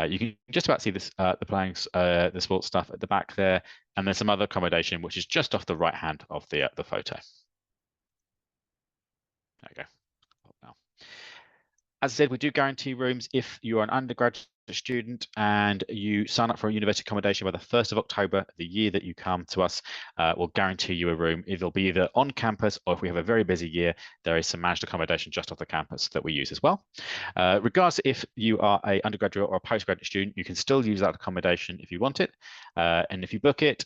You can just about see this, the playings, the sports stuff at the back there, and there's some other accommodation which is just off the right hand of the photo. There we go. As I said, we do guarantee rooms if you are an undergraduate student and you sign up for a university accommodation by the 1st of October, the year that you come to us, we'll guarantee you a room. It'll be either on campus, or if we have a very busy year, there is some managed accommodation just off the campus that we use as well. Regardless if you are an undergraduate or a postgraduate student, you can still use that accommodation if you want it. And if you book it,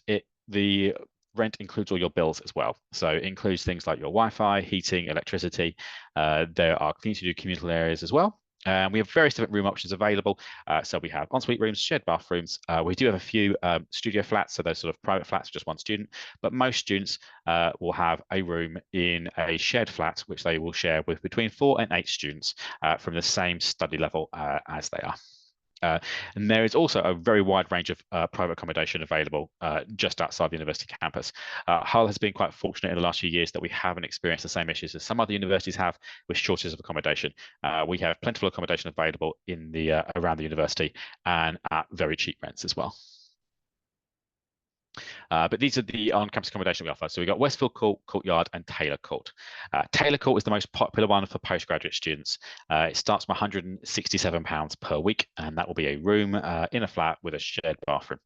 the rent includes all your bills as well. So it includes things like your Wi-Fi, heating, electricity. There are clean to do communal areas as well. We have various different room options available. So we have ensuite rooms, shared bathrooms. We do have a few studio flats, so those sort of private flats for just one student. But most students will have a room in a shared flat, which they will share with between 4 and 8 students from the same study level as they are. And there is also a very wide range of private accommodation available just outside the university campus. Hull has been quite fortunate in the last few years that we haven't experienced the same issues as some other universities have with shortages of accommodation. We have plentiful accommodation available in the around the university and at very cheap rents as well. But these are the on-campus accommodation we offer. So we've got Westfield Court, Courtyard, and Taylor Court. Taylor Court is the most popular one for postgraduate students. It starts from £167 per week, and that will be a room in a flat with a shared bathroom.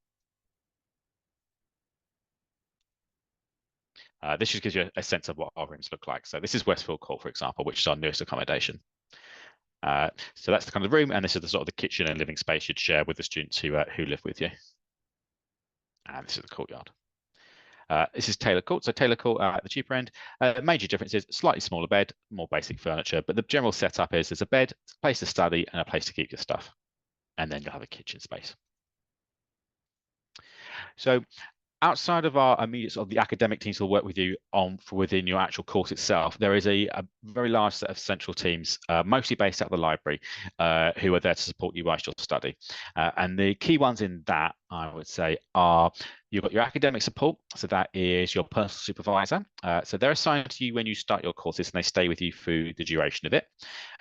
This just gives you a sense of what our rooms look like. So this is Westfield Court, for example, which is our newest accommodation. So that's the kind of room, and this is the sort of the kitchen and living space you'd share with the students who live with you. And this is the Courtyard. This is Taylor Court. So Taylor Court at the cheaper end. Major differences: slightly smaller bed, more basic furniture, but the general setup is there's a bed, a place to study, and a place to keep your stuff. And then you'll have a kitchen space. So outside of our immediate sort of the academic teams will work with you on within your actual course itself, there is a very large set of central teams, mostly based out of the library, who are there to support you whilst you study. And the key ones in that, I would say, are you've got your academic support. So that is your personal supervisor. So they're assigned to you when you start your courses, and they stay with you through the duration of it.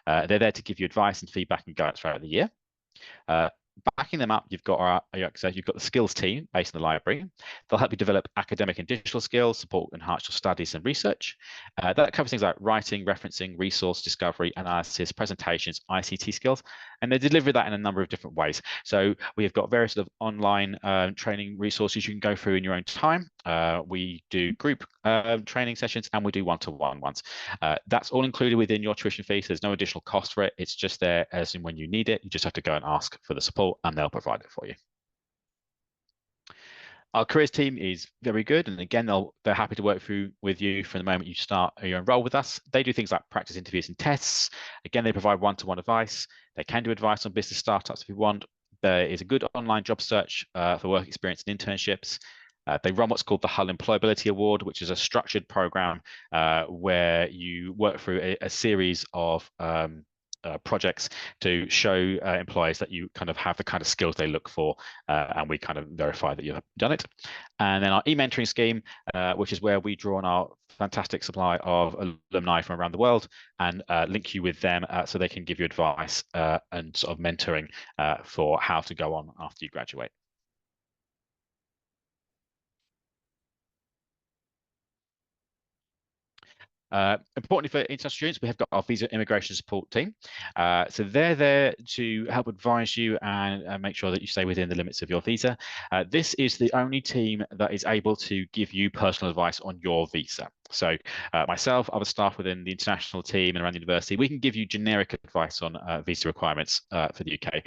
They're there to give you advice and feedback and guidance throughout the year. Backing them up, you've got the skills team based in the library. They'll help you develop academic and digital skills, support enhance your studies and research. That covers things like writing, referencing, resource discovery, analysis, presentations, ICT skills, and they deliver that in a number of different ways. So we have got various sort of online training resources you can go through in your own time. We do group training sessions, and we do one-to-one ones. That's all included within your tuition fees. There's no additional cost for it. It's just there as in when you need it. You just have to go and ask for the support, and they'll provide it for you. Our careers team is very good, and again, they're happy to work with you from the moment you enroll with us. They do things like practice interviews and tests. Again, they provide one-to-one advice. They can do advice on business startups if you want. There is a good online job search for work experience and internships. They run what's called the Hull Employability Award, which is a structured program where you work through a series of projects to show employers that you kind of have the kind of skills they look for, and we kind of verify that you've done it. And then our e-mentoring scheme, which is where we draw on our fantastic supply of alumni from around the world and link you with them so they can give you advice and sort of mentoring for how to go on after you graduate. Importantly for international students, we have got our visa immigration support team. So they're there to help advise you and make sure that you stay within the limits of your visa. This is the only team that is able to give you personal advice on your visa. So myself, other staff within the international team and around the university, we can give you generic advice on visa requirements for the UK.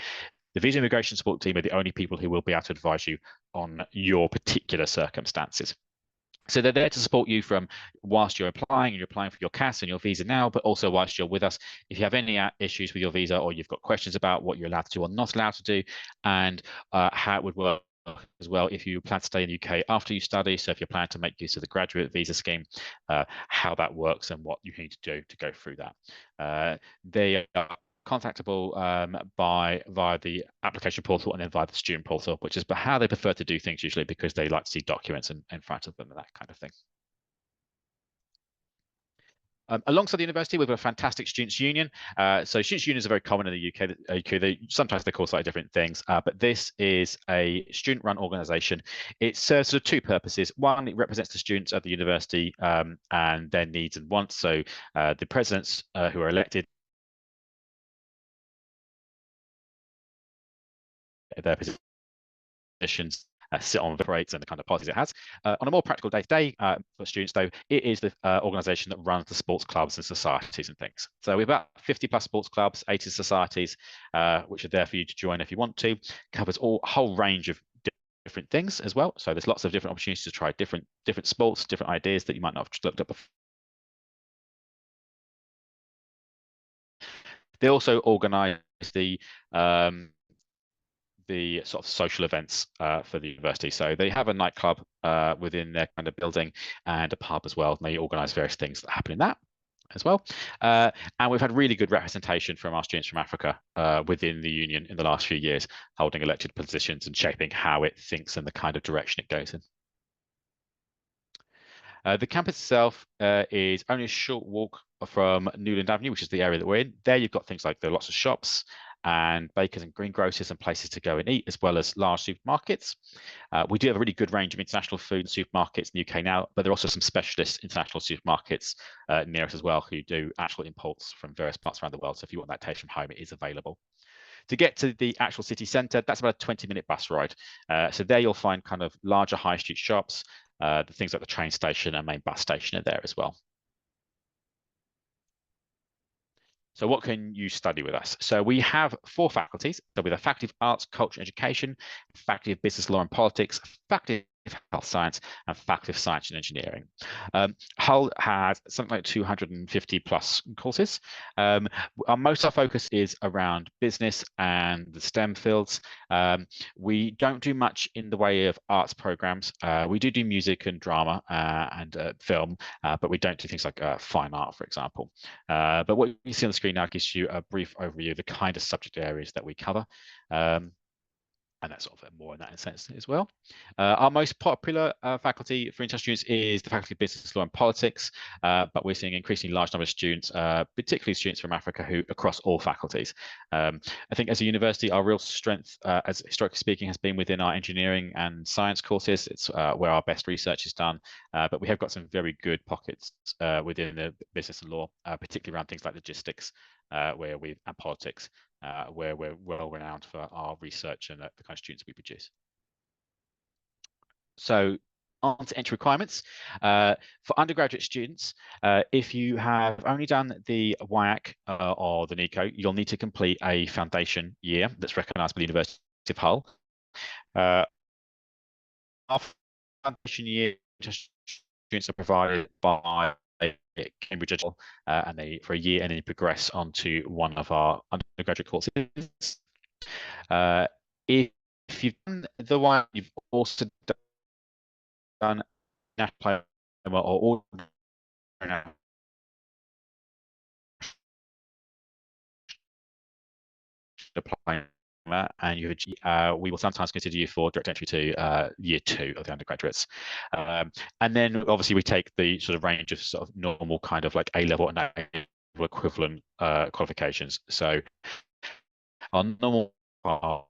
The visa immigration support team are the only people who will be able to advise you on your particular circumstances. So they're there to support you from whilst you're applying, and you're applying for your CAS and your visa now, but also whilst you're with us. If you have any issues with your visa, or you've got questions about what you're allowed to do or not allowed to do, and how it would work as well if you plan to stay in the UK after you study. So if you're planning to make use of the graduate visa scheme, how that works and what you need to do to go through that. They are contactable via the application portal and then via the student portal, which is how they prefer to do things usually, because they like to see documents in front of them and that kind of thing. Alongside the university, we've got a fantastic students' union. So students' unions are very common in the UK. Sometimes they call slightly different things, but this is a student-run organisation. It serves sort of two purposes. One, it represents the students at the university and their needs and wants. So the presidents who are elected, their positions sit on the parades and the kind of parties it has. On a more practical day-to-day for students, though, it is the organisation that runs the sports clubs and societies and things. So we have about 50 plus sports clubs, 80 societies, which are there for you to join if you want to. Covers a whole range of different things as well. So there's lots of different opportunities to try different sports, different ideas that you might not have looked up before. They also organise the sort of social events for the university. So they have a nightclub within their kind of building and a pub as well. And they organise various things that happen in that as well. And we've had really good representation from our students from Africa within the union in the last few years, holding elected positions and shaping how it thinks and the kind of direction it goes in. The campus itself is only a short walk from Newland Avenue, which is the area that we're in. There you've got things like there are lots of shops and bakers and greengrocers and places to go and eat, as well as large supermarkets. We do have a really good range of international food and supermarkets in the UK now, but there are also some specialist international supermarkets near us as well, who do actual imports from various parts around the world. So if you want that taste from home, it is available. To get to the actual city centre, that's about a 20-minute bus ride. So there you'll find kind of larger high street shops, the things like the train station and main bus station are there as well. So what can you study with us? So we have 4 faculties. So we have Faculty of Arts, Culture and Education, Faculty of Business, Law and Politics, Faculty of Health Science, and Faculty of Science and Engineering. Hull has something like 250 plus courses. Most of our focus is around business and the STEM fields. We don't do much in the way of arts programs. We do music and drama and film, but we don't do things like fine art, for example. But what you see on the screen now gives you a brief overview of the kind of subject areas that we cover. And that's sort of more in that sense as well. Our most popular faculty for international students is the Faculty of Business, Law and Politics, but we're seeing an increasingly large number of students, particularly students from Africa, who across all faculties. I think as a university, our real strength, as historically speaking, has been within our engineering and science courses. It's where our best research is done, but we have got some very good pockets within the business and law, particularly around things like logistics, and politics, where we're well renowned for our research and the kind of students we produce. So on to entry requirements. For undergraduate students, if you have only done the WIAC or the NICO, you'll need to complete a foundation year that's recognised by the University of Hull. our foundation year students are provided by Cambridge Digital, and they for a year, and then you progress onto one of our undergraduate courses. If you've done the one, you've also done national diploma or diploma, and we will sometimes consider you for direct entry to year 2 of the undergraduates. And then obviously we take the sort of range of sort of normal kind of like A-level and A-level equivalent qualifications. So our normal are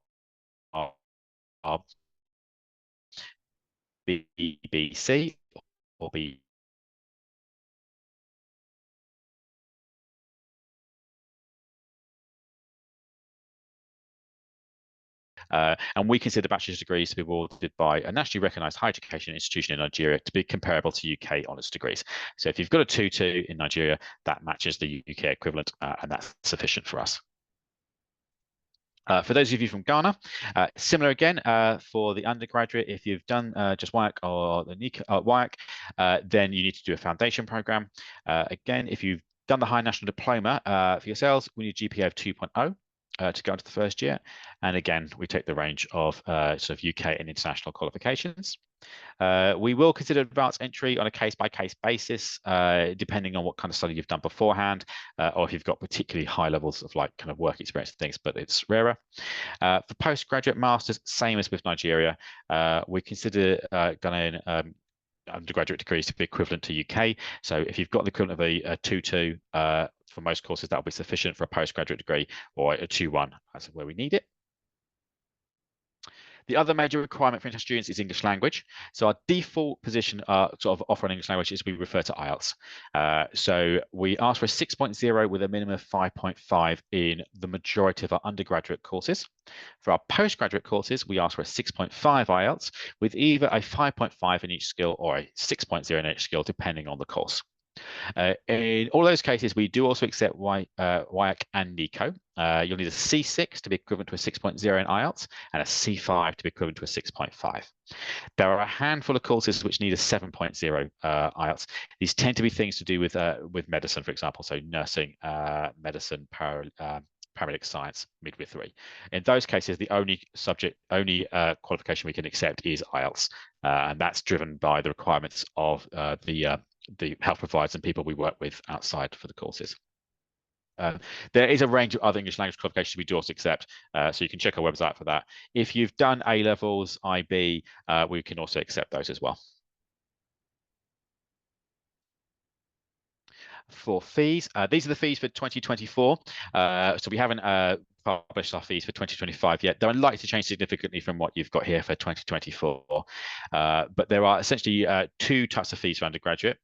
BBC or B. And we consider bachelor's degrees to be awarded by a nationally recognised higher education institution in Nigeria to be comparable to UK honours degrees. So if you've got a 2-2 in Nigeria, that matches the UK equivalent, and that's sufficient for us. For those of you from Ghana, similar again for the undergraduate. If you've done just WIAC or the WIAC, then you need to do a foundation program. Again, if you've done the high national diploma for yourselves, we need a GPA of 2.0. To go into the first year, and again we take the range of sort of UK and international qualifications. We will consider advanced entry on a case-by-case basis, depending on what kind of study you've done beforehand, or if you've got particularly high levels of like kind of work experience and things, but it's rarer. For postgraduate masters, same as with Nigeria, we consider Ghanaian undergraduate degrees to be equivalent to UK. So if you've got the equivalent of a 2-2 for most courses, that will be sufficient for a postgraduate degree, or a 2-1, that's where we need it. The other major requirement for international students is English language. So our default position sort of offering English language is we refer to IELTS. So we ask for a 6.0 with a minimum of 5.5 in the majority of our undergraduate courses. For our postgraduate courses, we ask for a 6.5 IELTS with either a 5.5 in each skill or a 6.0 in each skill, depending on the course. In all those cases, we do also accept WIAC and NICO. You'll need a C6 to be equivalent to a 6.0 in IELTS, and a C5 to be equivalent to a 6.5. There are a handful of courses which need a 7.0 IELTS. These tend to be things to do with medicine, for example, so nursing, medicine, paramedic science, midwifery. In those cases, the only qualification we can accept is IELTS, and that's driven by the requirements of the health providers and people we work with outside for the courses. There is a range of other English language qualifications we do also accept, so you can check our website for that. If you've done A-levels, IB, we can also accept those as well. For fees, these are the fees for 2024. So we haven't published our fees for 2025 yet. They're unlikely to change significantly from what you've got here for 2024. But there are essentially 2 types of fees for undergraduate.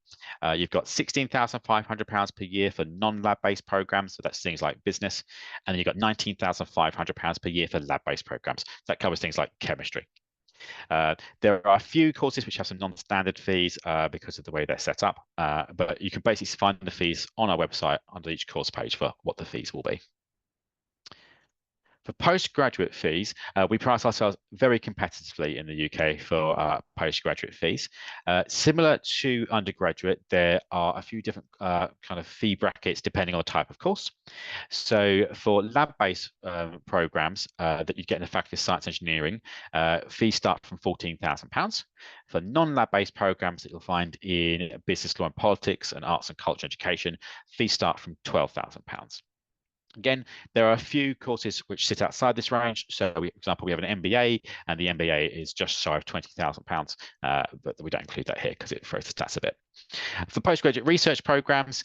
You've got £16,500 per year for non-lab-based programs, so that's things like business, and then you've got £19,500 per year for lab-based programs. That covers things like chemistry. There are a few courses which have some non-standard fees because of the way they're set up, but you can basically find the fees on our website under each course page for what the fees will be. For postgraduate fees, we price ourselves very competitively in the UK for postgraduate fees. Similar to undergraduate, there are a few different kind of fee brackets depending on the type of course. So for lab-based programs that you get in the Faculty of Science Engineering, fees start from £14,000. For non-lab-based programs that you'll find in business law and politics and arts and culture education, fees start from £12,000. Again, there are a few courses which sit outside this range. So, for example, we have an MBA, and the MBA is just shy of £20,000, but we don't include that here because it throws the stats a bit. For postgraduate research programs,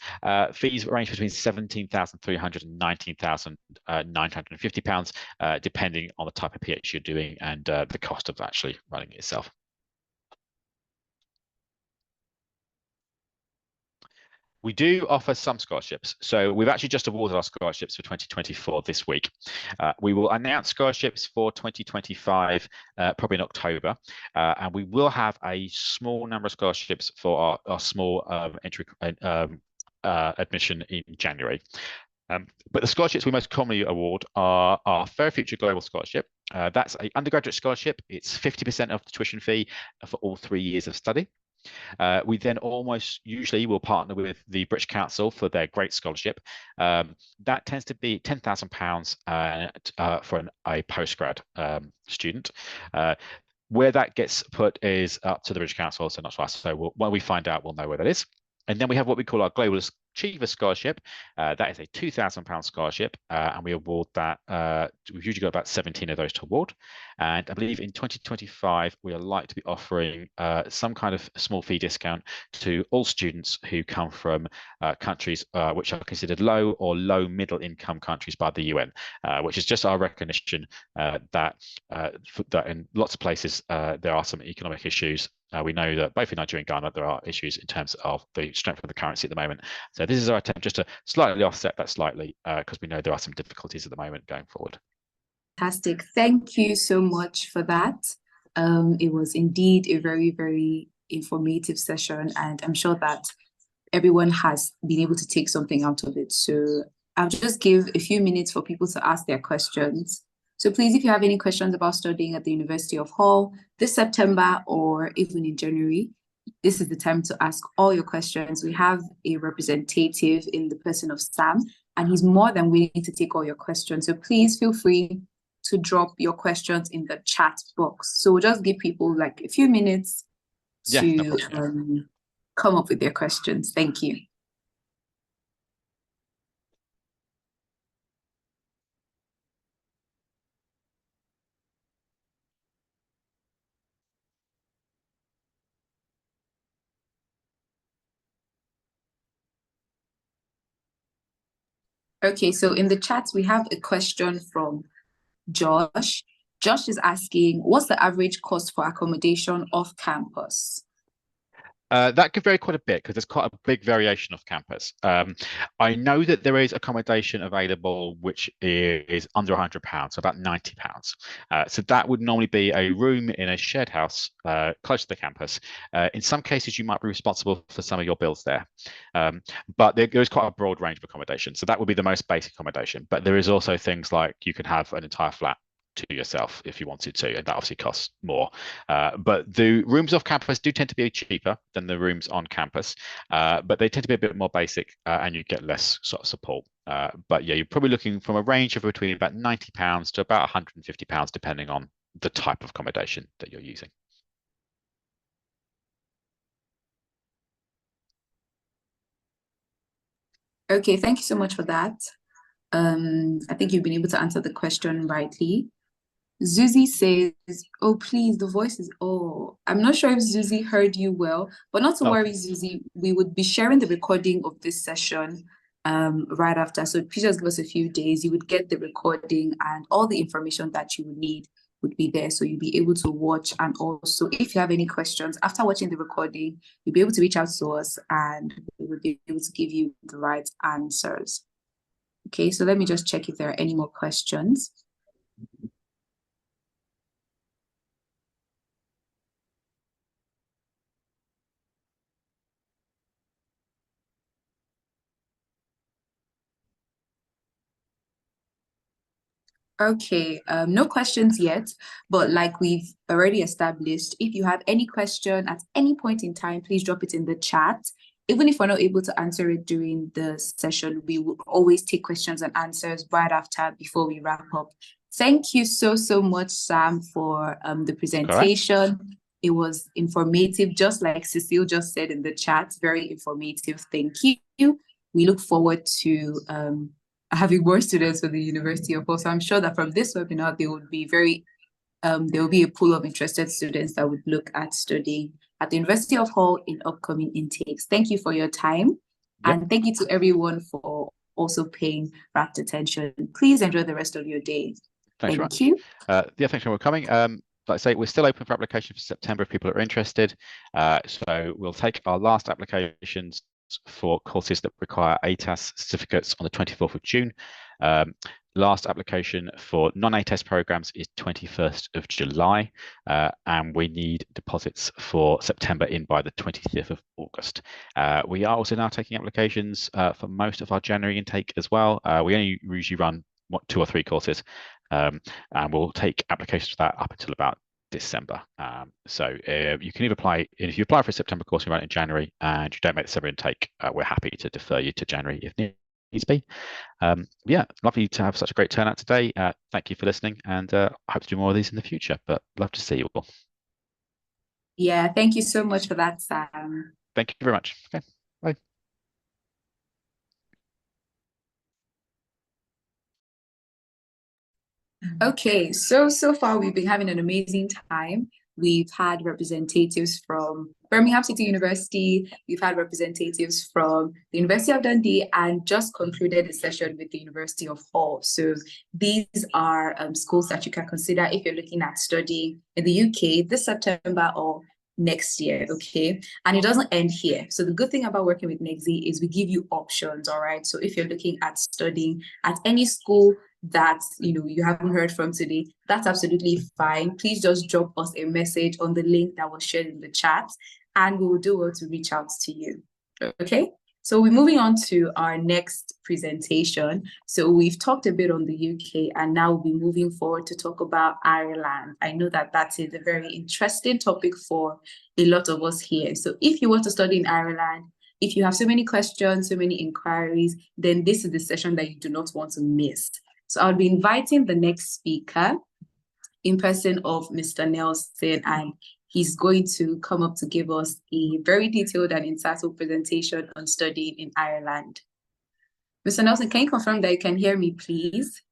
fees range between £17,300 and £19,950, depending on the type of PhD you're doing and the cost of actually running it itself. We do offer some scholarships. So we've actually just awarded our scholarships for 2024 this week. We will announce scholarships for 2025 probably in October, and we will have a small number of scholarships for our small entry admission in January. But the scholarships we most commonly award are our Fair Future Global Scholarship. That's an undergraduate scholarship. It's 50% of the tuition fee for all 3 years of study. We then almost usually will partner with the British Council for their Great Scholarship. That tends to be £10,000 for a postgrad student. Where that gets put is up to the British Council, so not to us. So when we find out, we'll know where that is. And then we have what we call our Global Achiever Scholarship. That is a £2,000 scholarship, and we award that. We've usually got about 17 of those to award. And I believe in 2025, we are likely to be offering some kind of small fee discount to all students who come from countries which are considered low or low middle income countries by the UN, which is just our recognition that in lots of places there are some economic issues. We know that both in Nigeria and Ghana, there are issues in terms of the strength of the currency at the moment. So this is our attempt just to slightly offset that slightly, because we know there are some difficulties at the moment going forward. Fantastic. Thank you so much for that. It was indeed a very, very informative session, and I'm sure that everyone has been able to take something out of it. So I'll just give a few minutes for people to ask their questions. So please, if you have any questions about studying at the University of Hull this September or even in January, this is the time to ask all your questions. We have a representative in the person of Sam, and he's more than willing to take all your questions. So please feel free to drop your questions in the chat box. So we'll just give people like a few minutes to come up with their questions. Thank you. Okay, so in the chat, we have a question from Josh. Josh is asking, what's the average cost for accommodation off campus? That could vary quite a bit because there's quite a big variation off campus. I know that there is accommodation available which is under £100, so about £90. So that would normally be a room in a shared house close to the campus. In some cases, you might be responsible for some of your bills there. But there is quite a broad range of accommodation. So that would be the most basic accommodation. But there is also things like you can have an entire flat to yourself if you wanted to, and that obviously costs more. But the rooms off campus do tend to be cheaper than the rooms on campus, but they tend to be a bit more basic and you get less sort of support. But yeah, you're probably looking from a range of between about £90 to about £150, depending on the type of accommodation that you're using. Okay, thank you so much for that. I think you've been able to answer the question rightly. Zuzi says, oh, please, the voice is, oh, I'm not sure if Zuzi heard you well, but not to worry, Zuzi, we would be sharing the recording of this session right after. So please just give us a few days. You would get the recording and all the information that you would need would be there. So you'll be able to watch. And also, if you have any questions after watching the recording, you'll be able to reach out to us and we will be able to give you the right answers. Okay, so let me just check if there are any more questions. Okay, no questions yet, but like we've already established, if you have any question at any point in time, please drop it in the chat. Even if we're not able to answer it during the session, we will always take questions and answers right after before we wrap up. Thank you so much, Sam, for the presentation. Correct. It was informative, just like Cecile just said in the chat, very informative. Thank you. We look forward to having more students for the University of Hull. So I'm sure that from this webinar, there will be there will be a pool of interested students that would look at studying at the University of Hull in upcoming intakes. Thank you for your time. Yep. And thank you to everyone for also paying rapt attention. Please enjoy the rest of your day. Thank you. Yeah, thanks for coming. Like I say, we're still open for applications for September if people are interested. So we'll take our last applications for courses that require ATAS certificates on the 24th of June. Last application for non-ATES programs is 21st of July, and we need deposits for September in by the 25th of August. We are also now taking applications for most of our January intake as well. We only usually run 2 or 3 courses, and we'll take applications for that up until about December. So you can either apply, if you apply for a September course, you run it in January, and you don't make the December intake, we're happy to defer you to January if needs be. Yeah, lovely to have such a great turnout today. Thank you for listening, and I hope to do more of these in the future, but love to see you all. Yeah, thank you so much for that, Sam. Thank you very much. Okay, bye. Okay, so far we've been having an amazing time. We've had representatives from Birmingham City University, we've had representatives from the University of Dundee, and just concluded the session with the University of Hull. So these are schools that you can consider if you're looking at studying in the UK this September or next year, okay? And it doesn't end here. So the good thing about working with NEXI is we give you options, all right? So if you're looking at studying at any school that you haven't heard from today, that's absolutely fine. Please just drop us a message on the link that was shared in the chat, and we will do well to reach out to you. Okay, so we're moving on to our next presentation. So we've talked a bit on the UK, and now we'll be moving forward to talk about Ireland. I know that that is a very interesting topic for a lot of us here. So if you want to study in Ireland, if you have so many questions, so many inquiries, then this is the session that you do not want to miss. So I'll be inviting the next speaker in person of Mr. Nelson, and he's going to come up to give us a very detailed and insightful presentation on studying in Ireland. Mr. Nelson, can you confirm that you can hear me, please?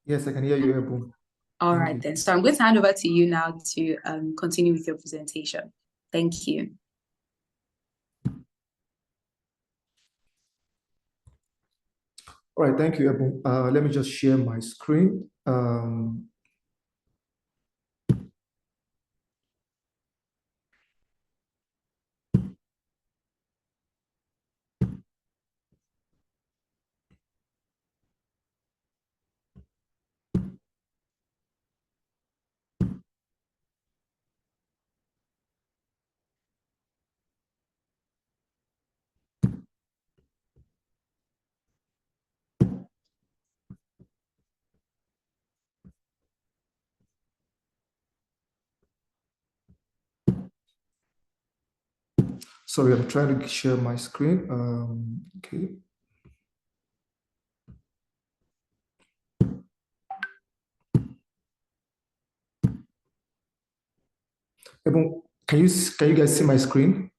Yes, I can hear you, Ebon. All right, then. So I'm going to hand over to you now to continue with your presentation. Thank you. All right, thank you, Ebon. Let me just share my screen. Sorry, I'm trying to share my screen. Okay. Ebon, can you guys see my screen?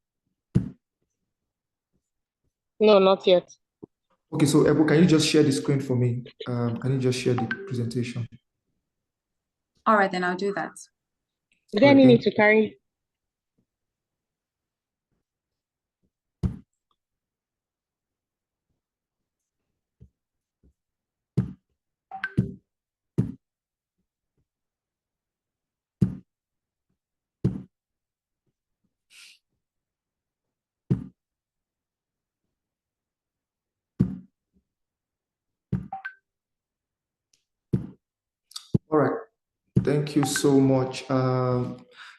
No, not yet. Okay, so Ebon, can you just share the screen for me? Can you just share the presentation? All right, then I'll do that. Is there any need to carry? All right, thank you so much. So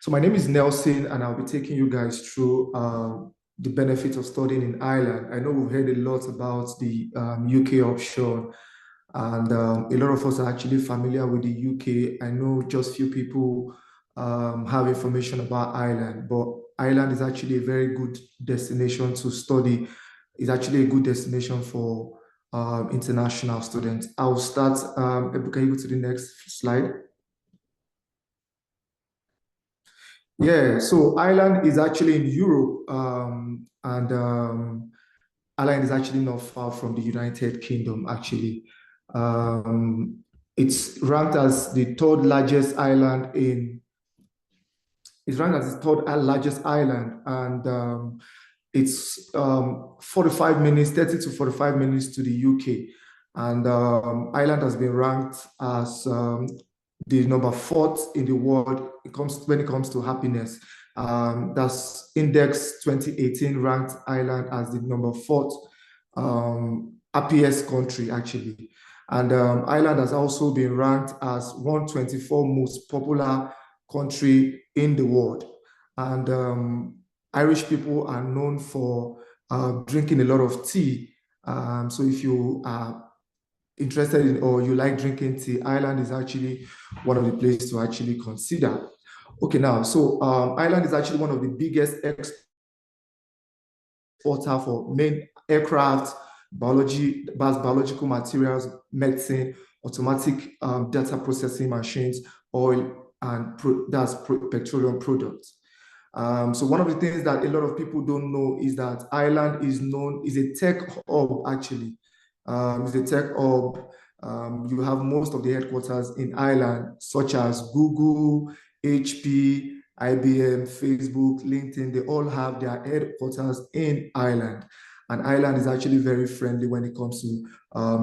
my name is Nelson, and I'll be taking you guys through the benefits of studying in Ireland. I know we've heard a lot about the UK option, and a lot of us are actually familiar with the UK. I know just few people have information about Ireland, but Ireland is actually a very good destination to study. It's actually a good destination for international students. I'll start. Can you go to the next slide? Yeah, so Ireland is actually in Europe, and Ireland is actually not far from the United Kingdom, actually. It's ranked as the third largest island and it's 45 minutes, 30 to 45 minutes to the UK. And Ireland has been ranked as the number 4th in the world when it comes to happiness. That's Index 2018 ranked Ireland as the number 4th happiest country actually. And Ireland has also been ranked as 124 most popular country in the world. And Irish people are known for drinking a lot of tea. So if you are interested in or you like drinking tea, Ireland is actually one of the places to actually consider. Okay, now, so Ireland is actually one of the biggest exporter for main aircraft, biological materials, medicine, automatic data processing machines, oil, and petroleum products. So one of the things that a lot of people don't know is that Ireland is a tech hub actually. It's a tech hub. You have most of the headquarters in Ireland, such as Google, HP, IBM, Facebook, LinkedIn. They all have their headquarters in Ireland. And Ireland is actually very friendly when it comes to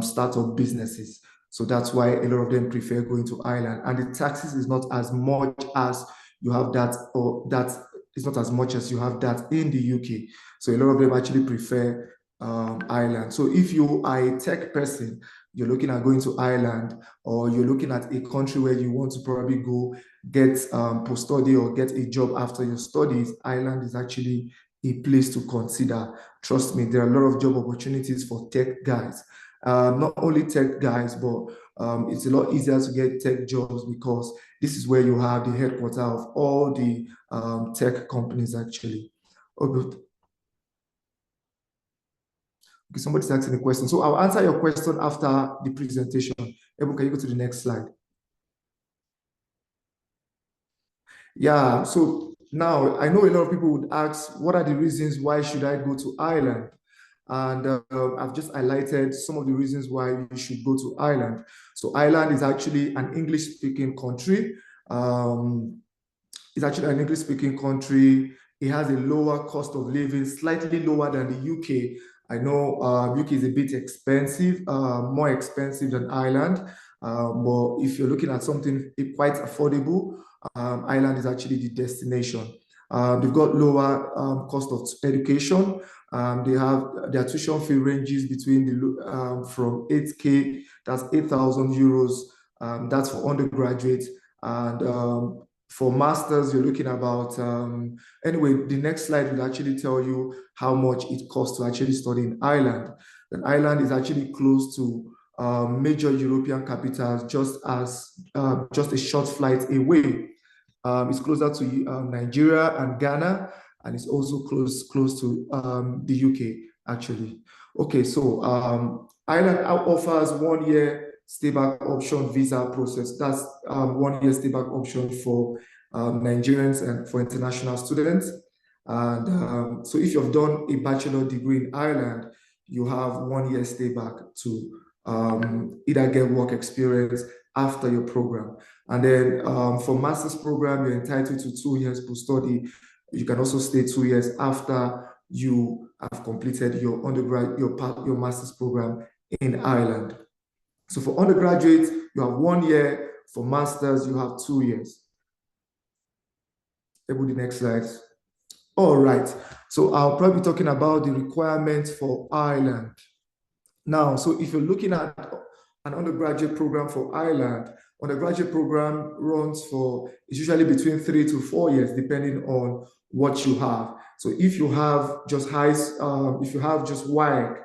startup businesses. So that's why a lot of them prefer going to Ireland. And the taxes is not as much as you have that, or that is not as much as you have that in the UK. So a lot of them actually prefer Ireland. So if you are a tech person, you're looking at going to Ireland, or you're looking at a country where you want to probably go get post-study or get a job after your studies, Ireland is actually a place to consider. Trust me, there are a lot of job opportunities for tech guys. Not only tech guys, but it's a lot easier to get tech jobs because this is where you have the headquarters of all the tech companies actually. Oh, good. Okay, somebody's asking a question. So I'll answer your question after the presentation. Ebu, can you go to the next slide? Yeah, so now I know a lot of people would ask, what are the reasons why should I go to Ireland? And I've just highlighted some of the reasons why you should go to Ireland. So Ireland is actually an English-speaking country. It's actually an English-speaking country. It has a lower cost of living, slightly lower than the UK. I know UK is a bit expensive, more expensive than Ireland. But if you're looking at something quite affordable, Ireland is actually the destination. They've got lower cost of education. They have their tuition fee ranges between the from 8K, that's 8,000 euros. That's for undergraduates, and for masters, you're looking about anyway. The next slide will actually tell you how much it costs to actually study in Ireland. And Ireland is actually close to major European capitals, just a short flight away. It's closer to Nigeria and Ghana, and it's also close to the UK, actually. Okay, so Ireland offers 1 year stay-back option visa process. That's 1 year stay-back option for Nigerians and for international students. And so if you've done a bachelor degree in Ireland, you have 1 year stay-back to either get work experience after your program. And then for master's program, you're entitled to 2 years post-study. You can also stay 2 years after you have completed your undergrad, your master's program in Ireland. So for undergraduates, you have 1 year. For masters, you have 2 years. Able the next slide. All right. So I'll probably be talking about the requirements for Ireland. Now, so if you're looking at an undergraduate program for Ireland, undergraduate program runs for, it's usually between 3 to 4 years, depending on what you have. So if you have just if you have just WAEC,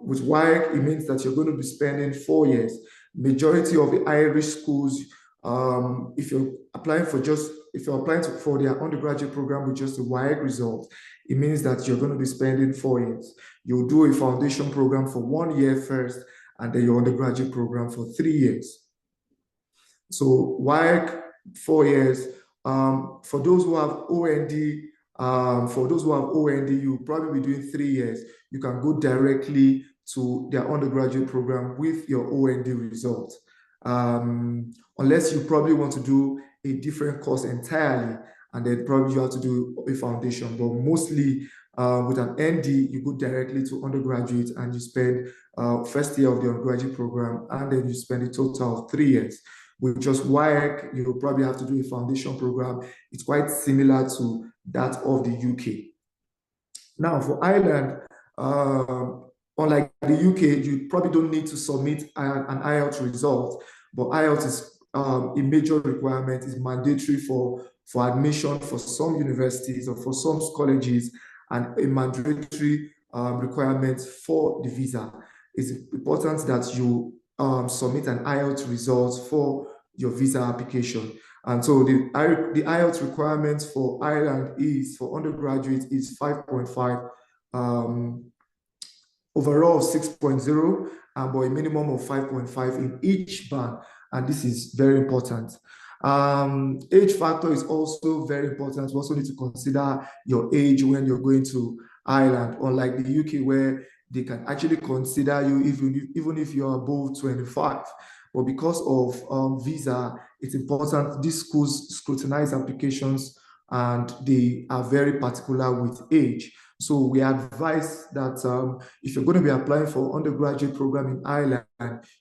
with WAEC, it means that you're going to be spending 4 years. Majority of the Irish schools, if you're applying for their undergraduate program with just a WAEC result, it means that you're going to be spending 4 years. You'll do a foundation program for 1 year first, and then your undergraduate program for 3 years. So WAEC, 4 years. For those who have OND, you'll probably be doing 3 years. You can go directly to their undergraduate program with your OND result. Unless you probably want to do a different course entirely, and then probably you have to do a foundation. But mostly with an ND, you go directly to undergraduate and you spend first year of the undergraduate program, and then you spend a total of 3 years. With just WAEC, you will probably have to do a foundation program. It's quite similar to that of the UK. Now for Ireland, unlike the UK, you probably don't need to submit an IELTS result, but IELTS is a major requirement, is mandatory for admission for some universities or for some colleges, and a mandatory requirement for the visa. It's important that you submit an IELTS result for your visa application. And so the IELTS requirements for Ireland is, for undergraduates, is 5.5, overall of 6.0, but a minimum of 5.5 in each band. And this is very important. Age factor is also very important. You also need to consider your age when you're going to Ireland, unlike the UK, where they can actually consider you even if you're above 25. But because of visa, it's important. These schools scrutinize applications and they are very particular with age. So we advise that if you're going to be applying for undergraduate program in Ireland,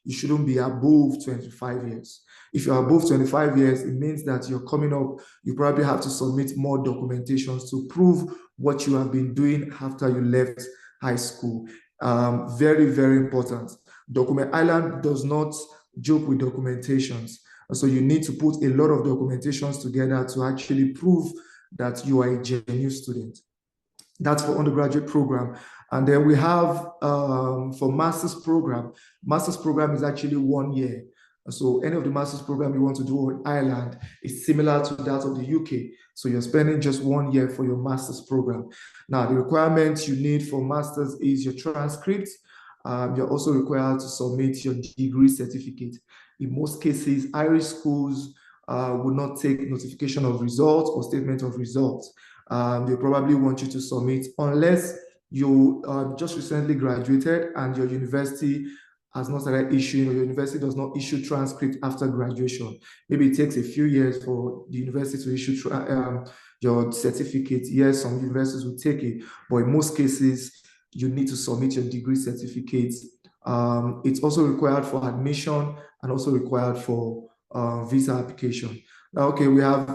you shouldn't be above 25 years. If you're above 25 years, it means that you're coming up, you probably have to submit more documentations to prove what you have been doing after you left high school. Very, very important. Ireland does not joke with documentations. So you need to put a lot of documentations together to actually prove that you are a genuine student. That's for undergraduate program. And then we have for master's program is actually 1 year. So any of the master's program you want to do in Ireland is similar to that of the UK. So you're spending just 1 year for your master's program. Now, the requirements you need for master's is your transcript. You're also required to submit your degree certificate. In most cases, Irish schools will not take notification of results or statement of results. They probably want you to submit, unless you just recently graduated and your university has not started issuing, or your university does not issue transcript after graduation. Maybe it takes a few years for the university to issue your certificate. Yes, some universities will take it, but in most cases, you need to submit your degree certificate. It's also required for admission and also required for visa application. Okay, we have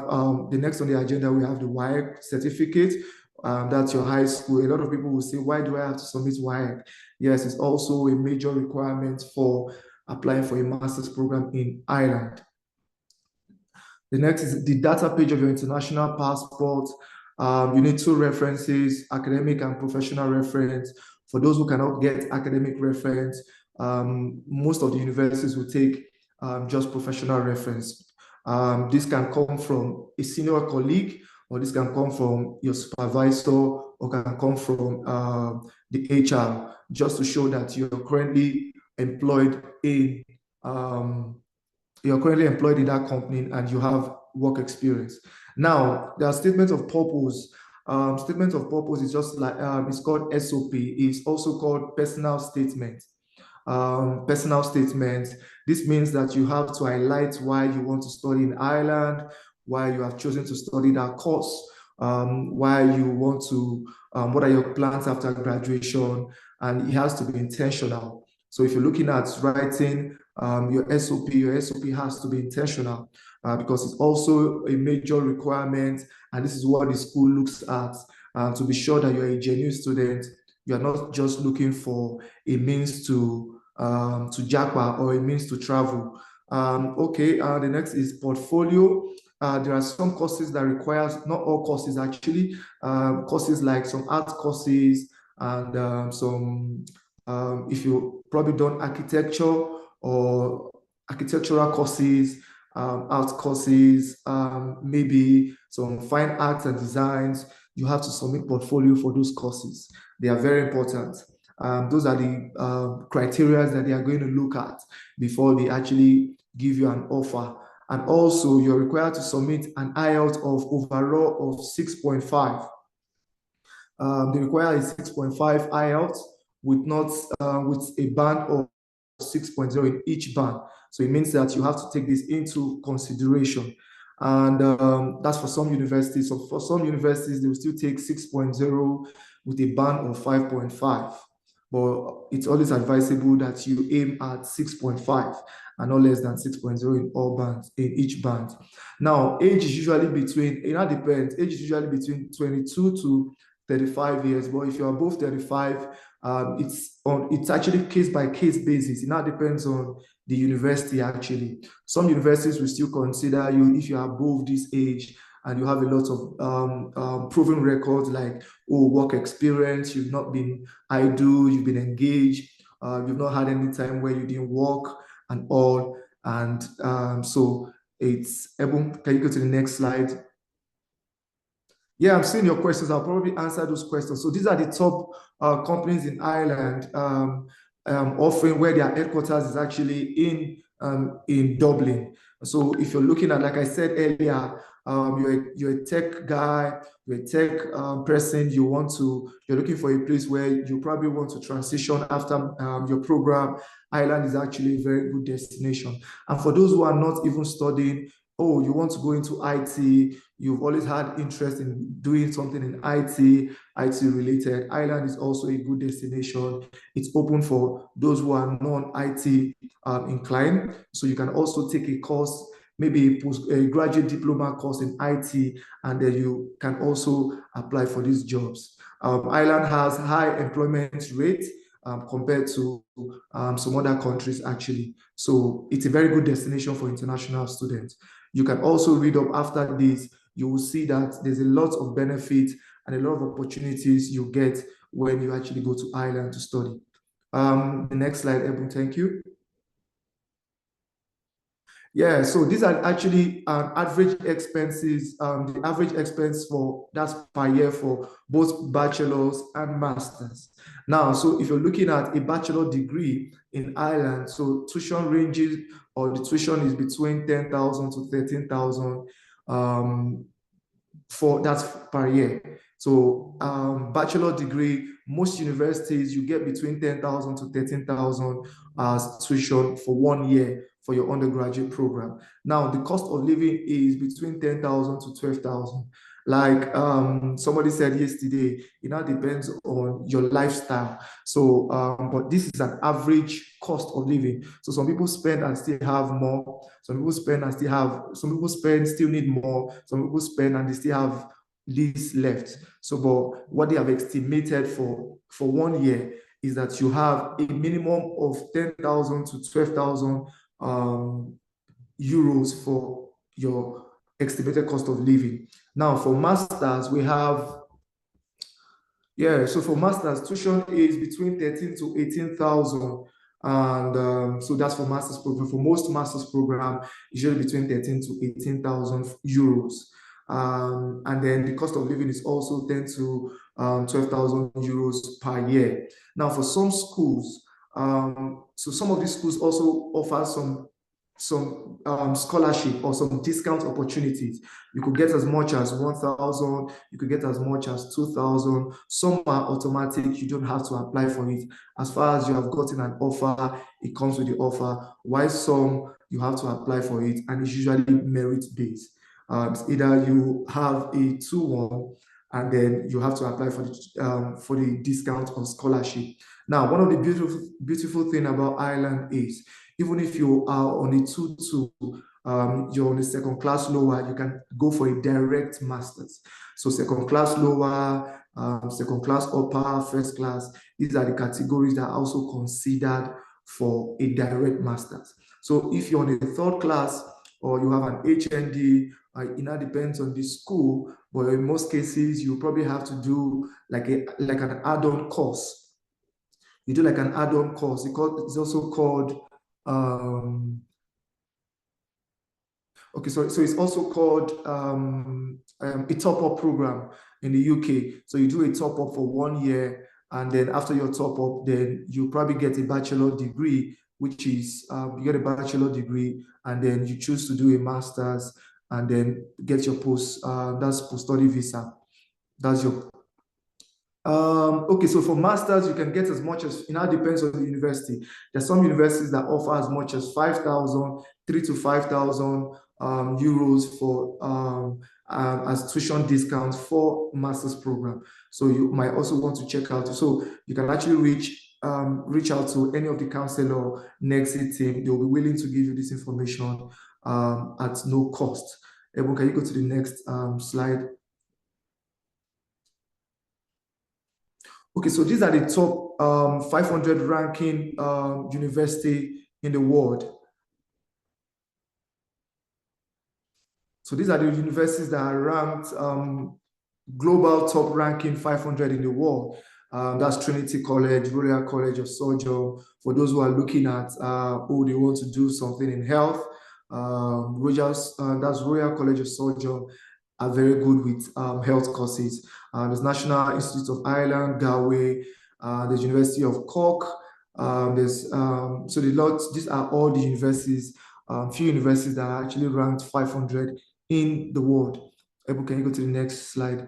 the next on the agenda, we have the WAEC certificate. That's your high school. A lot of people will say, why do I have to submit WAEC? Yes, it's also a major requirement for applying for a master's program in Ireland. The next is the data page of your international passport. You need 2 references, academic and professional reference. For those who cannot get academic reference, most of the universities will take just professional reference. This can come from a senior colleague, or this can come from your supervisor, or can come from the HR, just to show that you're currently employed in that company and you have work experience. Now, the statement of purpose. Statement of purpose is just like it's called SOP. It's also called personal statement. Personal statement. This means that you have to highlight why you want to study in Ireland, why you have chosen to study that course, why you want to, what are your plans after graduation, and it has to be intentional. So if you're looking at writing your SOP has to be intentional because it's also a major requirement, and this is what the school looks at to be sure that you're a genuine student. You're not just looking for a means to JAPA or a means to travel. Okay, the next is portfolio. There are some courses that requires, not all courses actually, courses like some art courses and some, if you probably done architecture or architectural courses, art courses, maybe some fine arts and designs, you have to submit portfolio for those courses. They are very important. Those are the criteria that they are going to look at before they actually give you an offer. And also, you're required to submit an IELTS of overall of 6.5. They require a 6.5 IELTS with a band of 6.0 in each band. So it means that you have to take this into consideration. And that's for some universities. So for some universities, they will still take 6.0 with a band of 5.5. But it's always advisable that you aim at 6.5 and not less than 6.0 in all bands, in each band. Now, age is usually between, it all depends, age is usually between 22 to 35 years. But if you're above 35, It's actually case by case basis. It now depends on the university actually. Some universities will still consider you if you are above this age and you have a lot of proven records like work experience, you've not been idle, you've been engaged, you've not had any time where you didn't work and all. And so it's able. Can you go to the next slide? Yeah, I'm seeing your questions. I'll probably answer those questions. So these are the top companies in Ireland offering, where their headquarters is actually in Dublin. So if you're looking at, like I said earlier, you're a tech guy, you're a tech person, you're looking for a place where you probably want to transition after your program. Ireland is actually a very good destination. And for those who are not even studying, you want to go into IT, you've always had interest in doing something in IT related, Ireland is also a good destination. It's open for those who are non-IT inclined. So you can also take a course, maybe a graduate diploma course in IT, and then you can also apply for these jobs. Ireland has high employment rate compared to some other countries actually. So it's a very good destination for international students. You can also read up after this. You will see that there's a lot of benefit and a lot of opportunities you get when you actually go to Ireland to study. The next slide, Ebon, thank you. Yeah, so these are actually average expenses, the average expense that's per year for both bachelors and masters. Now, so if you're looking at a bachelor degree in Ireland, so tuition ranges, or the tuition is between 10,000 to 13,000 that's per year. So bachelor degree, most universities, you get between 10,000 to 13,000 as tuition for 1 year for your undergraduate program. Now, the cost of living is between 10,000 to 12,000. Like somebody said yesterday, it now depends on your lifestyle. So, but this is an average cost of living. So some people spend and still have more. Some people spend and still have, some people spend, still need more. Some people spend and they still have this left. So, but what they have estimated for 1 year is that you have a minimum of 10,000 to 12,000 euros for your estimated cost of living. Now, for masters, we have, so for masters, tuition is between 13 to 18,000. And so that's for master's program. For most master's program, usually between 13 to 18,000 euros. And then the cost of living is also 10 to 12,000 euros per year. Now, for some schools, so some of these schools also offer some scholarship or some discount opportunities. You could get as much as 1,000, you could get as much as 2,000. Some are automatic, you don't have to apply for it. As far as you have gotten an offer, it comes with the offer. While some, you have to apply for it, and it's usually merit-based. It's either you have a 2-1, and then you have to apply for the discount on scholarship. Now, one of the beautiful thing about Ireland is, even if you are on a 2-2, you're on a second class lower, you can go for a direct master's. So second class lower, second class upper, first class, these are the categories that are also considered for a direct master's. So if you're on a 3rd class or you have an HND, it now depends on the school, but in most cases, you probably have to do like an add-on course. You do like an add-on course. It's also called okay, so it's also called a top-up program in the UK. So you do a top-up for 1 year, and then after your top-up, then you probably get a bachelor degree, which is you get a bachelor degree, and then you choose to do a master's, and then get your that's post-study visa. That's your okay, so for masters, you can get as much as, it now depends on the university. There's some universities that offer as much as 5,000, 3,000 to 5,000 euros for as tuition discounts for master's program. So you might also want to check out. So you can actually reach out to any of the counselor or Nexi team. They'll be willing to give you this information at no cost. Ebon, can you go to the next slide? Okay, so these are the top top 500 ranking university in the world. So these are the universities that are ranked global top ranking 500 in the world. That's Trinity College, Royal College of Surgery. For those who are looking at who they want to do something in health, that's Royal College of Surgery are very good with health courses. There's National Institute of Ireland, Galway, there's University of Cork. These are all the universities, few universities that are actually ranked 500 in the world. Ebu, can you go to the next slide?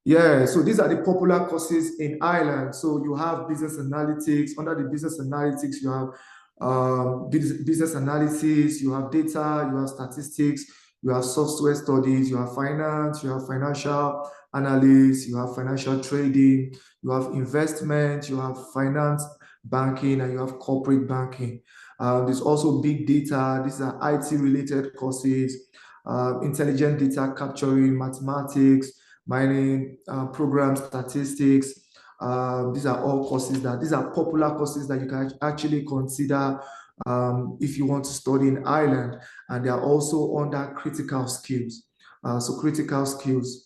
Yeah, so these are the popular courses in Ireland. So you have business analytics. Under the business analytics, you have business analysis, you have data, you have statistics, you have software studies, you have finance, you have financial analysis, you have financial trading, you have investment, you have finance banking, and you have corporate banking. There's also big data. These are IT-related courses, intelligent data capturing, mathematics, mining, program statistics. These are all courses these are popular courses that you can actually consider if you want to study in Ireland, and they are also under critical skills. So critical skills.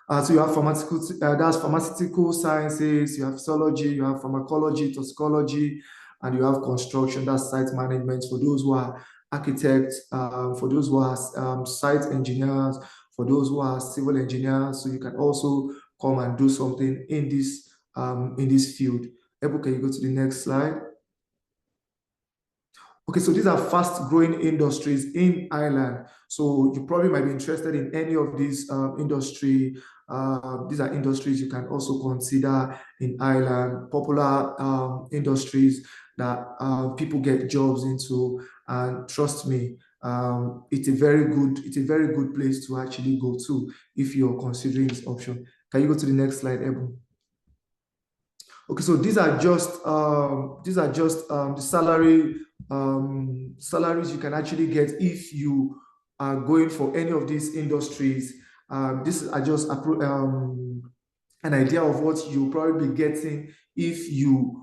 So you have pharmaceutical sciences, you have physiology, you have pharmacology, toxicology, and you have construction, that's site management for those who are architects, for those who are site engineers, for those who are civil engineers. So you can also come and do something in this field. Ebu, can you go to the next slide? Okay, so these are fast-growing industries in Ireland. So you probably might be interested in any of these industry. These are industries you can also consider in Ireland, popular industries that people get jobs into. And trust me, it's a very good place to actually go to if you're considering this option. Can you go to the next slide, Ebu? Okay, so these are just the salaries you can actually get if you are going for any of these industries. This are just an idea of what you'll probably be getting if you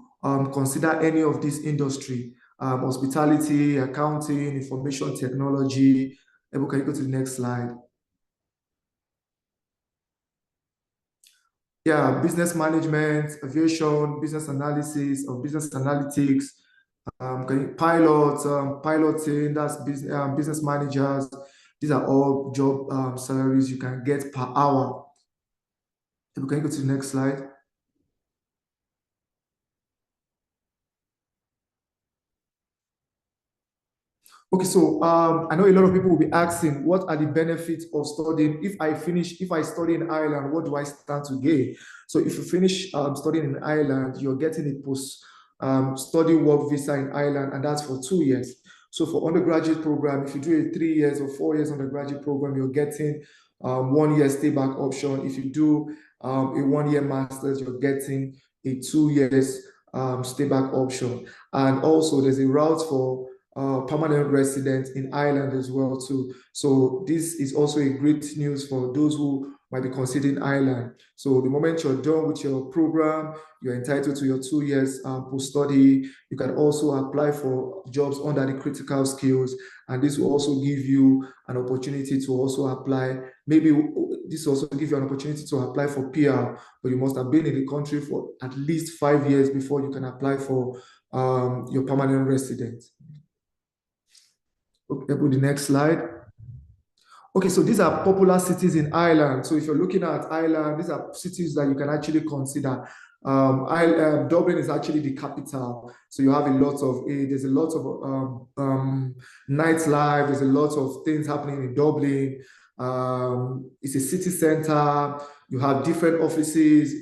consider any of this industry. Hospitality, accounting, information technology. Ebu, can you go to the next slide? Yeah, business management, aviation, business analysis, or business analytics, piloting, that's business managers. These are all job salaries you can get per hour. Can you go to the next slide? Okay, so I know a lot of people will be asking, what are the benefits of studying? If I study in Ireland, what do I stand to gain? So if you finish studying in Ireland, you're getting a post-study work visa in Ireland, and that's for 2 years. So for undergraduate program, if you do a 3 years or 4 years undergraduate program, you're getting 1 year stay back option. If you do a 1 year master's, you're getting a 2 years stay back option. And also there's a route for permanent residents in Ireland as well too. So this is also a great news for those who might be considering Ireland. So the moment you're done with your program, you're entitled to your 2 years post-study. You can also apply for jobs under the critical skills, and this will also give you an opportunity to also apply. Maybe this will also give you an opportunity to apply for PR, but you must have been in the country for at least 5 years before you can apply for your permanent residence. Okay, put the next slide. Okay, so these are popular cities in Ireland. So if you're looking at Ireland, these are cities that you can actually consider. Dublin is actually the capital. So you have there's a lot of nightlife, there's a lot of things happening in Dublin. It's a city center, you have different offices.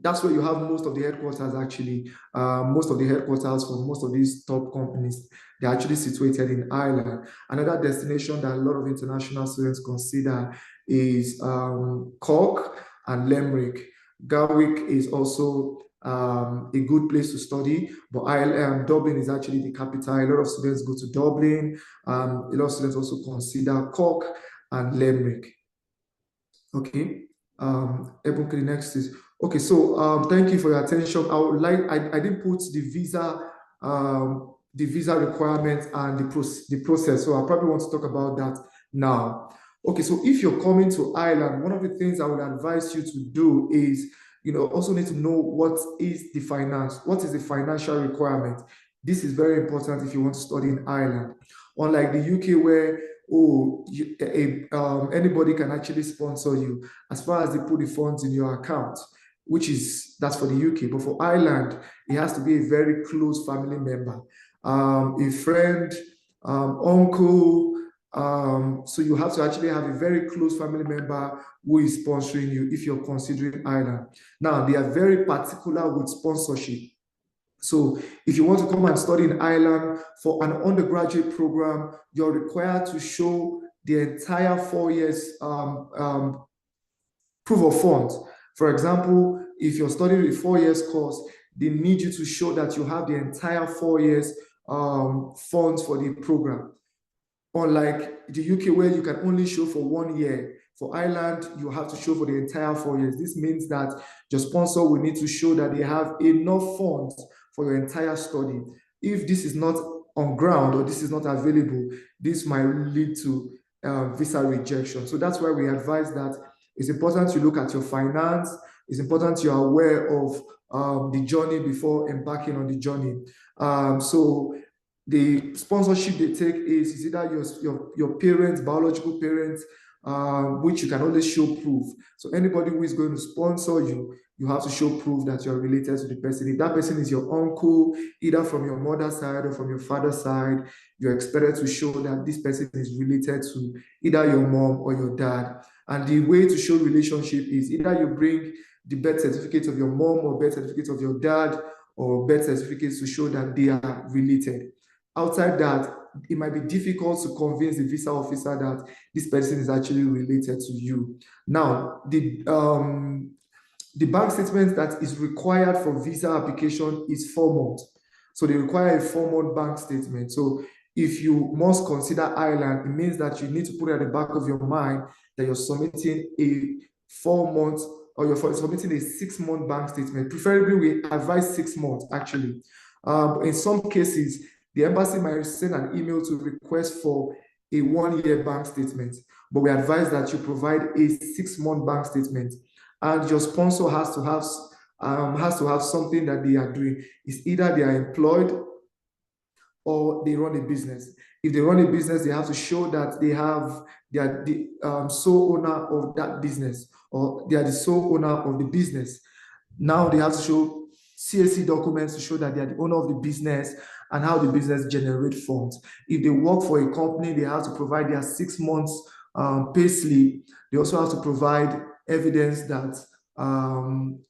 That's where you have most of the headquarters actually. Most of the headquarters for most of these top companies, they're actually situated in Ireland. Another destination that a lot of international students consider is Cork and Limerick. Galway is also a good place to study, but Dublin is actually the capital. A lot of students go to Dublin. A lot of students also consider Cork and Limerick. Okay. The next is, Okay, so thank you for your attention. I didn't put the visa requirements and the process. So I probably want to talk about that now. Okay, so if you're coming to Ireland, one of the things I would advise you to do is, also need to know what is the financial requirement. This is very important if you want to study in Ireland. Unlike the UK where, anybody can actually sponsor you as far as they put the funds in your account, that's for the UK. But for Ireland, it has to be a very close family member, a friend, uncle. So you have to actually have a very close family member who is sponsoring you if you're considering Ireland. Now, they are very particular with sponsorship. So if you want to come and study in Ireland for an undergraduate program, you're required to show the entire 4 years proof of funds. For example, if you're studying a 4 years course, they need you to show that you have the entire 4 years funds for the program. Unlike the UK where you can only show for 1 year, for Ireland, you have to show for the entire 4 years. This means that your sponsor will need to show that they have enough funds for your entire study. If this is not on ground or this is not available, this might lead to visa rejection. So that's why we advise that it's important to look at your finance. It's important you're aware of the journey before embarking on the journey. So the sponsorship they take is either your parents, biological parents, which you can always show proof. So anybody who is going to sponsor you, you have to show proof that you're related to the person. If that person is your uncle, either from your mother's side or from your father's side, you're expected to show that this person is related to either your mom or your dad. And the way to show relationship is either you bring the birth certificate of your mom or birth certificate of your dad or birth certificates to show that they are related. Outside that, it might be difficult to convince the visa officer that this person is actually related to you. Now, the bank statement that is required for visa application is 4 months. So they require a 4-month bank statement. So if you must consider Ireland, it means that you need to put at the back of your mind that you're submitting a 4 months or you're submitting a 6-month bank statement. Preferably, we advise 6 months, actually. In some cases, the embassy might send an email to request for a 1-year bank statement, but we advise that you provide a 6-month bank statement, and your sponsor has to have something that they are doing. It's either they are employed or they run a business. If they run a business, they have to show that they are the sole owner of that business, or they are the sole owner of the business. Now they have to show CAC documents to show that they are the owner of the business and how the business generates funds. If they work for a company, they have to provide their 6 months pay slip. They also have to provide evidence that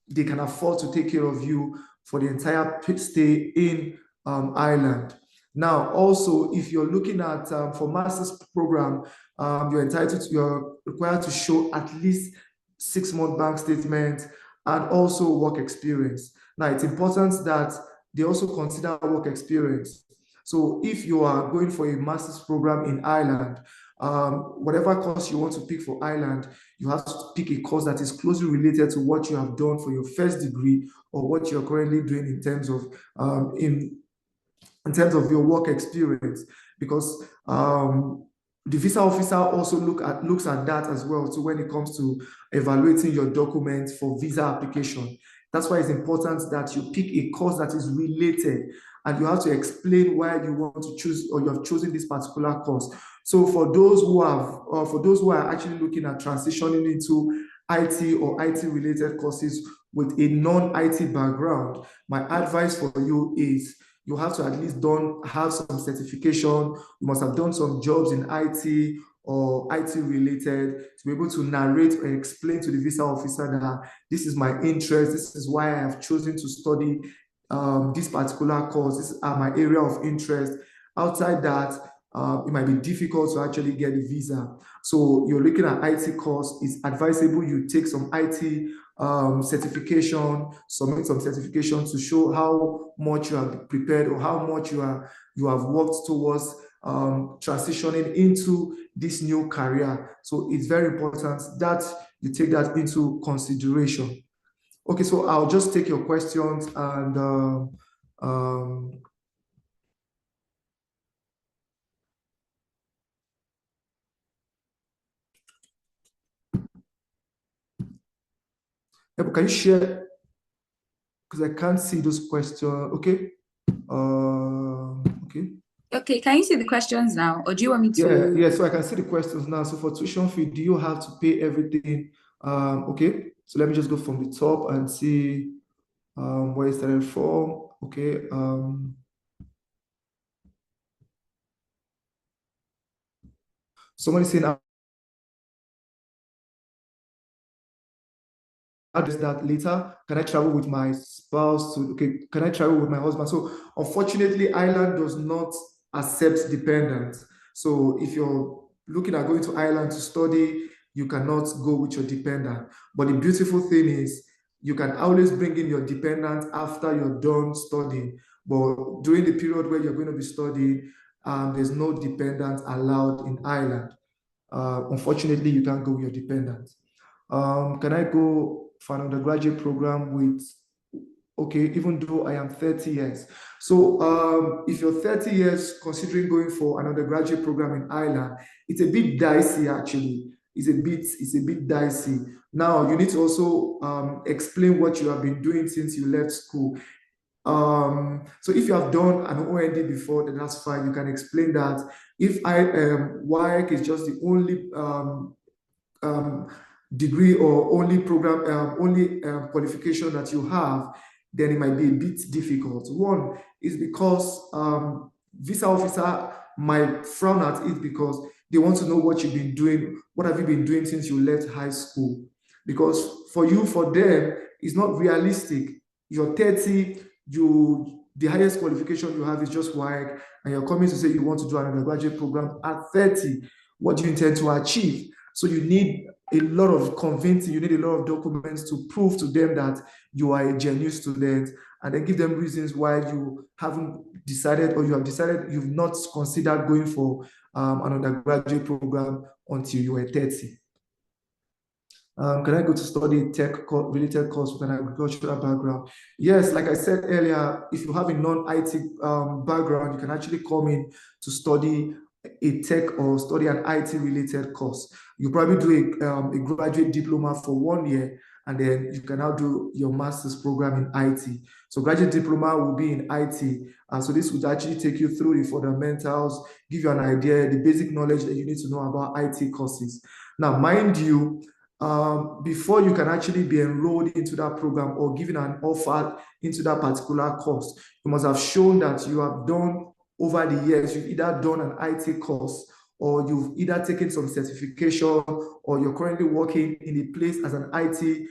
they can afford to take care of you for the entire stay in Ireland. Now, also, if you're looking at for master's program, you're required to show at least 6-month bank statement and also work experience. Now, it's important that they also consider work experience. So if you are going for a master's program in Ireland, whatever course you want to pick for Ireland, you have to pick a course that is closely related to what you have done for your first degree or what you're currently doing in terms of your work experience, because the visa officer also looks at that as well. So when it comes to evaluating your documents for visa application, that's why it's important that you pick a course that is related, and you have to explain why you want to choose or you have chosen this particular course. So for those who are actually looking at transitioning into IT or IT related courses with a non-IT background, my advice for you is you have to at least have some certification. You must have done some jobs in IT or IT related to be able to narrate and explain to the visa officer that this is my interest, this is why I have chosen to study this particular course, this is my area of interest. Outside that, it might be difficult to actually get a visa. So you're looking at IT course, it's advisable you take some IT certification, submit some certification to show how much you have prepared or how much you have worked towards transitioning into this new career. So it's very important that you take that into consideration. Okay, so I'll just take your questions and can you share? Because I can't see those questions. Okay. Okay. Okay, can you see the questions now, or do you want me to? Yeah, so I can see the questions now. So for tuition fee, do you have to pay everything? Okay, so let me just go from the top and see where it started from. Okay. Somebody saying I'll address that later. Can I travel with my spouse to, okay, can I travel with my husband? So unfortunately, Ireland does not accept dependents. So if you're looking at going to Ireland to study, you cannot go with your dependent. But the beautiful thing is you can always bring in your dependent after you're done studying. But during the period where you're going to be studying, there's no dependent allowed in Ireland. Unfortunately, you can't go with your dependent. Can I go for an undergraduate program with, okay, even though I am 30 years. So if you're 30 years considering going for an undergraduate program in Ireland, it's a bit dicey actually. It's a bit dicey. Now you need to also explain what you have been doing since you left school. So if you have done an OND before, then that's fine. You can explain that. If WAEC is just the only degree or only program, qualification that you have, then it might be a bit difficult. One is because visa officer might frown at it because they want to know what you've been doing, what have you been doing since you left high school? Because for them, it's not realistic. You're 30, the highest qualification you have is just WAEC, and you're coming to say you want to do an undergraduate program at 30. What do you intend to achieve? So you need a lot of convincing, you need a lot of documents to prove to them that you are a genuine student, and then give them reasons why you haven't decided, or you have decided you've not considered going for an undergraduate program until you were 30. Can I go to study a tech-related course with an agricultural background? Yes, like I said earlier, if you have a non-IT background, you can actually come in to study a tech or study an IT-related course. You probably do a graduate diploma for 1 year, and then you can now do your master's program in IT. So graduate diploma will be in IT. So this would actually take you through the fundamentals, give you an idea, the basic knowledge that you need to know about IT courses. Now, mind you, before you can actually be enrolled into that program or given an offer into that particular course, you must have shown that you have done over the years, you've either done an IT course, or you've either taken some certification, or you're currently working in a place as an IT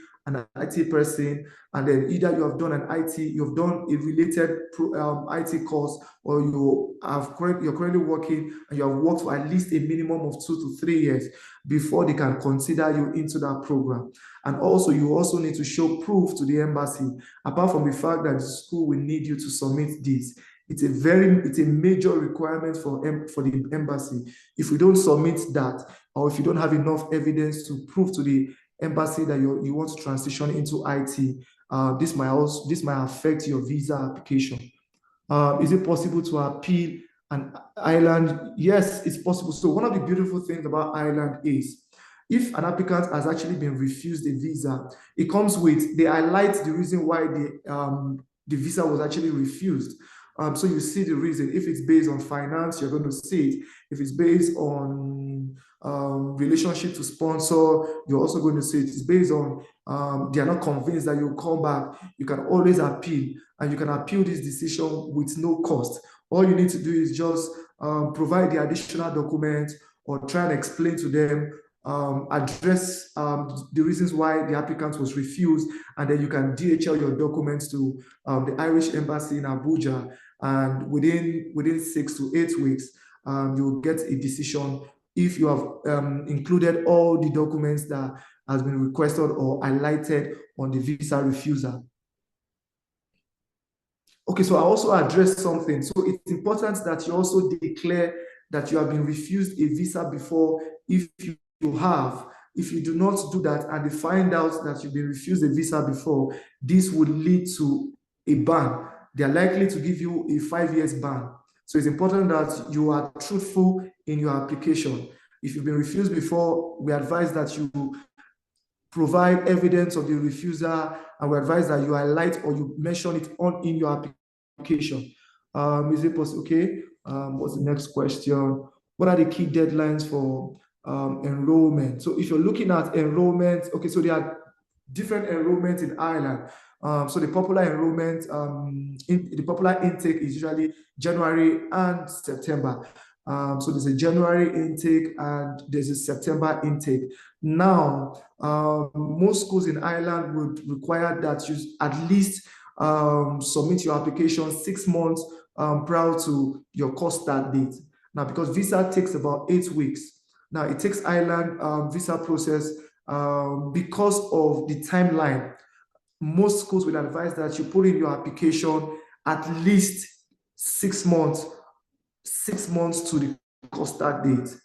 person, and then either you have done you've done a related IT course, or you're currently working and you have worked for at least a minimum of 2 to 3 years before they can consider you into that program. And also, you also need to show proof to the embassy, apart from the fact that the school will need you to submit this. It's a major requirement for the embassy. If you don't submit that, or if you don't have enough evidence to prove to the embassy that you want to transition into IT, this might affect your visa application. Is it possible to appeal an Ireland? Yes, it's possible. So one of the beautiful things about Ireland is, if an applicant has actually been refused a visa, it comes with, they highlight the reason why the visa was actually refused. So you see the reason. If it's based on finance, you're going to see it. If it's based on relationship to sponsor, you're also going to see it. It's based on they are not convinced that you'll come back. You can always appeal, and you can appeal this decision with no cost. All you need to do is just provide the additional document, or try and explain to them, address the reasons why the applicant was refused, and then you can DHL your documents to the Irish embassy in Abuja, and within 6 to 8 weeks, you'll get a decision if you have included all the documents that has been requested or highlighted on the visa refusal. Okay, so I also addressed something. So it's important that you also declare that you have been refused a visa before. If you have, if you do not do that and they find out that you've been refused a visa before, this would lead to a ban. They are likely to give you a 5 years ban. So it's important that you are truthful in your application. If you've been refused before, we advise that you provide evidence of the refusal, and we advise that you highlight or you mention it in your application. Is it possible? Okay. What's the next question? What are the key deadlines for enrollment? So if you're looking at enrollment, okay, so there are different enrollments in Ireland. So the popular enrollment, the popular intake is usually January and September. So there's a January intake and there's a September intake. Now, most schools in Ireland would require that you at least submit your application 6 months prior to your course start date. Now, because visa takes about 8 weeks. Now, it takes Ireland visa process because of the timeline. Most schools will advise that you put in your application at least 6 months to the course start date,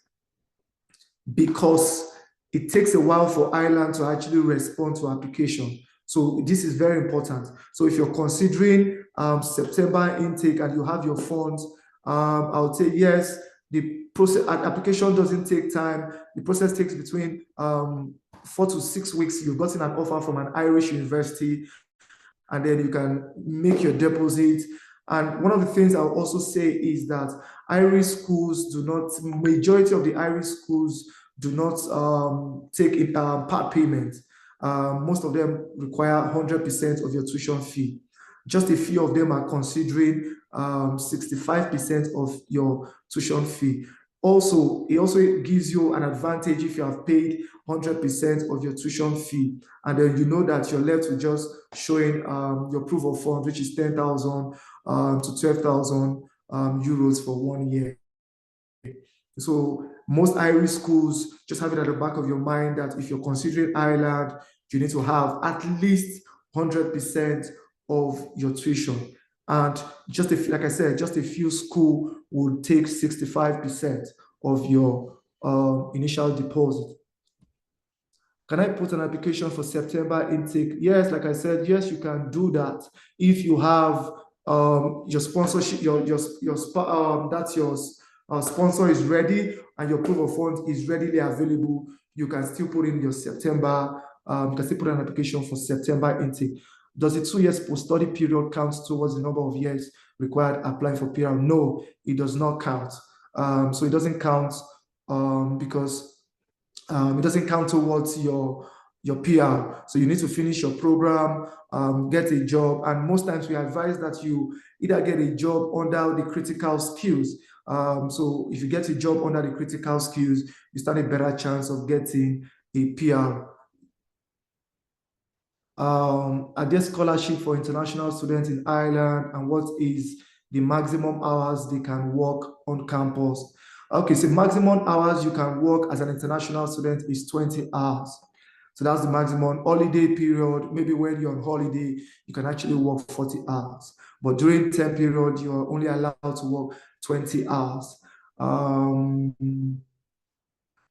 because it takes a while for Ireland to actually respond to application. So this is very important. So if you're considering September intake and you have your funds, I would say yes, the process application doesn't take time. The process takes between 4 to 6 weeks. You've gotten an offer from an Irish university, and then you can make your deposit. And one of the things I'll also say is that Irish schools do not, majority of the Irish schools do not take part payment. Most of them require 100% of your tuition fee. Just a few of them are considering 65% of your tuition fee. Also, it also gives you an advantage if you have paid 100% of your tuition fee, and then you know that you're left with just showing your proof of funds, which is 10,000 to 12,000 euros for 1 year. So most Irish schools, just have it at the back of your mind that if you're considering Ireland, you need to have at least 100% of your tuition. And just like I said, just a few schools would take 65% of your initial deposit. Can I put an application for September intake? Yes, like I said, yes, you can do that if you have your sponsorship, sponsor is ready and your proof of funds is readily available. You can still put in your September. You can still put an application for September intake. Does the 2 years post-study period count towards the number of years required applying for PR? No, it does not count. So it doesn't count because it doesn't count towards your PR. So you need to finish your program, get a job, and most times we advise that you either get a job under the critical skills. So if you get a job under the critical skills, you stand a better chance of getting a PR. Are there scholarships for international students in Ireland, and what is the maximum hours they can work on campus? Okay, so maximum hours you can work as an international student is 20 hours. So that's the maximum holiday period. Maybe when you're on holiday, you can actually work 40 hours. But during term period, you're only allowed to work 20 hours.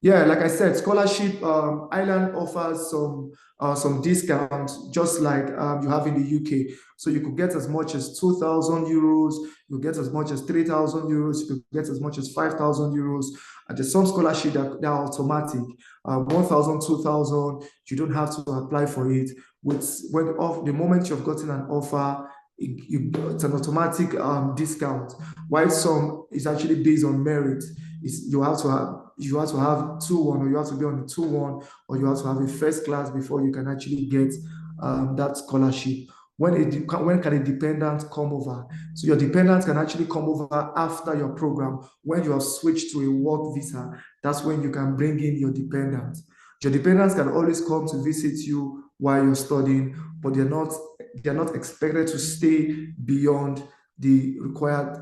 Yeah, like I said, scholarship, Ireland offers some discounts, just like you have in the UK. So you could get as much as 2,000 euros, you get as much as 3,000 euros, you could get as much as 5,000 euros. And there's some scholarship that are automatic, 1,000, 2,000, you don't have to apply for it. The moment you've gotten an offer, it's an automatic discount. While some is actually based on merit. You have to have 2-1, or you have to be on the 2-1, or you have to have a first class before you can actually get that scholarship. When can a dependent come over? So your dependent can actually come over after your program. When you have switched to a work visa, that's when you can bring in your dependent. Your dependents can always come to visit you while you're studying, but they're not expected to stay beyond the required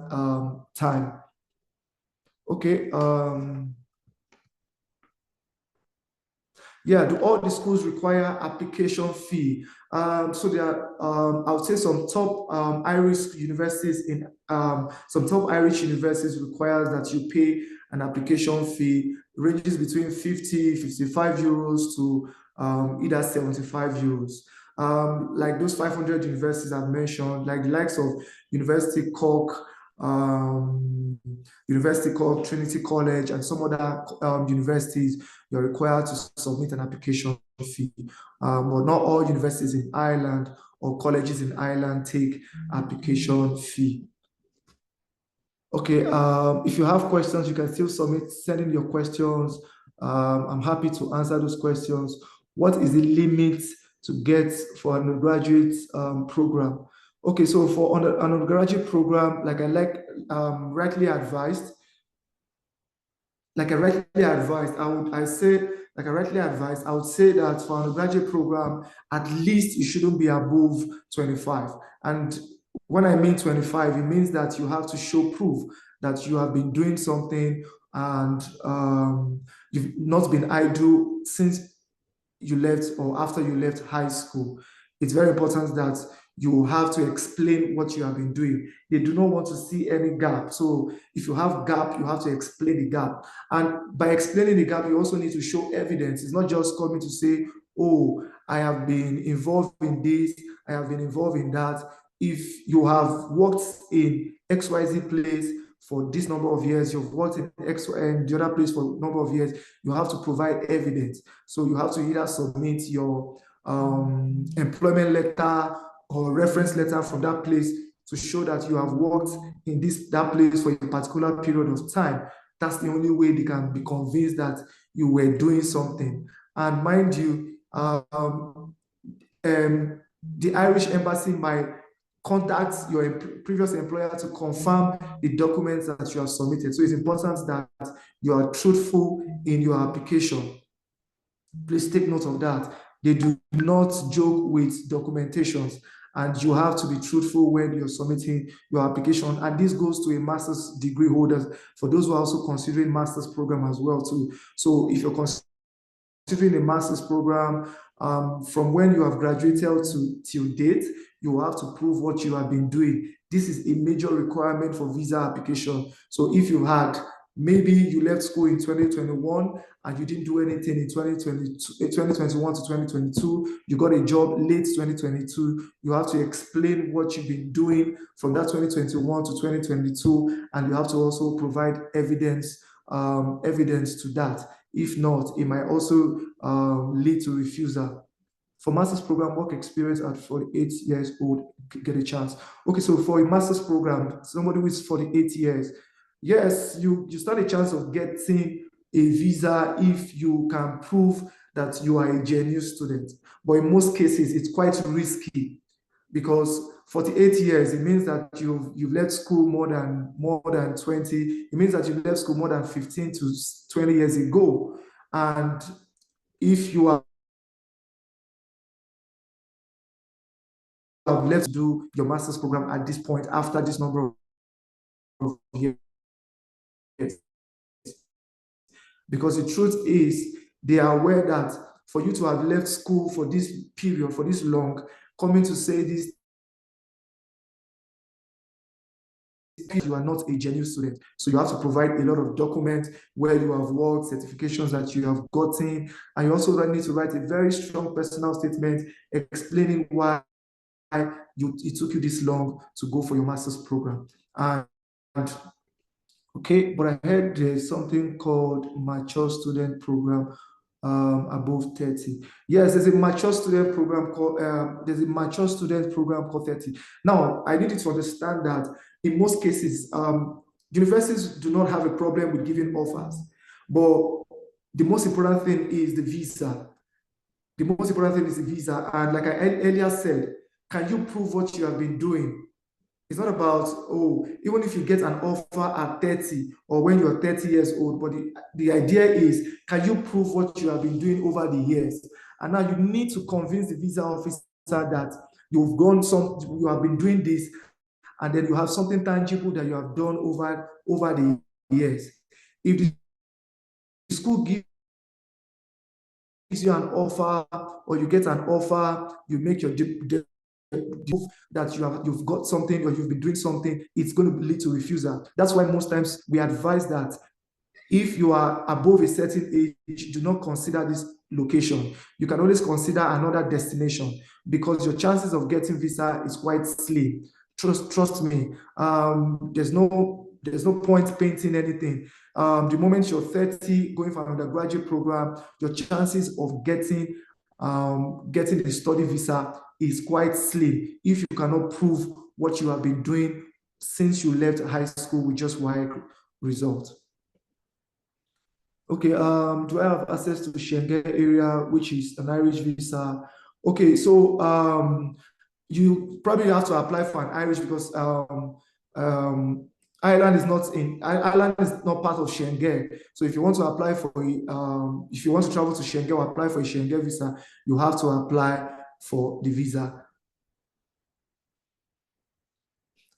time. Okay. Yeah, do all the schools require application fee? So there are, I would say some top Irish universities requires that you pay an application fee, ranges between 50, 55 euros to either 75 euros. Like those 500 universities I've mentioned, like the likes of University Cork, Trinity College, and some other universities, you're required to submit an application fee. But not all universities in Ireland or colleges in Ireland take application fee. Okay, if you have questions, you can still send in your questions. I'm happy to answer those questions. What is the limit to get for an undergraduate program? Okay, so for an undergraduate program, like I rightly advised, I would say that for an undergraduate program, at least you shouldn't be above 25. And when I mean 25, it means that you have to show proof that you have been doing something and you've not been idle since you left or after you left high school. It's very important that you have to explain what you have been doing. They do not want to see any gap. So if you have gap, you have to explain the gap. And by explaining the gap, you also need to show evidence. It's not just coming to say, oh, I have been involved in this, I have been involved in that. If you have worked in XYZ place for this number of years, you've worked in the other place for a number of years, you have to provide evidence. So you have to either submit your employment letter or reference letter from that place to show that you have worked in that place for a particular period of time. That's the only way they can be convinced that you were doing something. And mind you, the Irish embassy might contact your previous employer to confirm the documents that you have submitted. So it's important that you are truthful in your application. Please take note of that. They do not joke with documentations, and you have to be truthful when you're submitting your application. And this goes to a master's degree holders, for those who are also considering master's program as well too. So if you're considering a master's program, from when you have graduated till date, you will have to prove what you have been doing. This is a major requirement for visa application. So if you had, maybe you left school in 2021 and you didn't do anything in 2021 to 2022, you got a job late 2022, you have to explain what you've been doing from that 2021 to 2022, and you have to also provide evidence to that. If not, it might also lead to refusal. For master's program, work experience at 48 years old, get a chance. Okay, so for a master's program, somebody who is 48 years, yes, you stand a chance of getting a visa if you can prove that you are a genuine student. But in most cases, it's quite risky, because 48 years, it means that you've left school more than 20. It means that you've left school more than 15 to 20 years ago. And if you have left to do your master's program at this point after this number of years, because the truth is, they are aware that for you to have left school for this period, for this long, coming to say this, you are not a genuine student. So you have to provide a lot of documents where you have worked, certifications that you have gotten, and you also need to write a very strong personal statement explaining why it took you this long to go for your master's program. And okay, but I heard there's something called mature student program above 30. Yes, there's a mature student program called 30. Now, I need you to understand that in most cases, universities do not have a problem with giving offers, but the most important thing is the visa. The most important thing is the visa. And like I earlier said, can you prove what you have been doing? It's not about, oh, even if you get an offer at 30 or when you're 30 years old, but the idea is, can you prove what you have been doing over the years? And now you need to convince the visa officer that you have been doing this, and then you have something tangible that you have done over the years. If the school gives you an offer, or you get an offer, you make your that you've got something or you've been doing something, it's going to lead to refusal. That's why most times we advise that if you are above a certain age, do not consider this location. You can always consider another destination because your chances of getting visa is quite slim. Trust me. There's no point painting anything. The moment you're 30, going for an undergraduate program, your chances of getting the study visa is quite slim if you cannot prove what you have been doing since you left high school with just WAEC results. Okay, do I have access to the Schengen area, which is an Irish visa? Okay, so you probably have to apply for an Irish because Ireland is not part of Schengen. So if you want to apply for if you want to travel to Schengen or apply for a Schengen visa, you have to apply for the visa.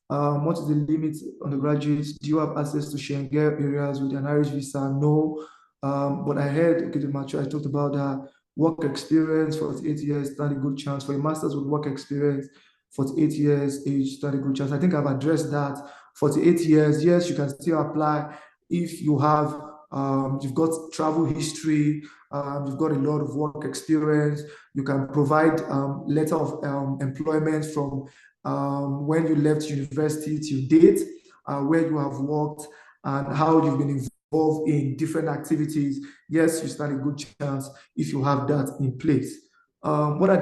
What is the limit on the graduates? Do you have access to Schengen areas with an Irish visa? No. But I heard, okay, the mature, I talked about that work experience, 48 years, stand a good chance. For a master's with work experience, 48 years age, stand a good chance. I think I've addressed that. 48 years, yes, you can still apply if you have, you've got travel history, you've got a lot of work experience, you can provide letter of employment from when you left university till date, where you have worked and how you've been involved in different activities. Yes, you stand a good chance if you have that in place. What are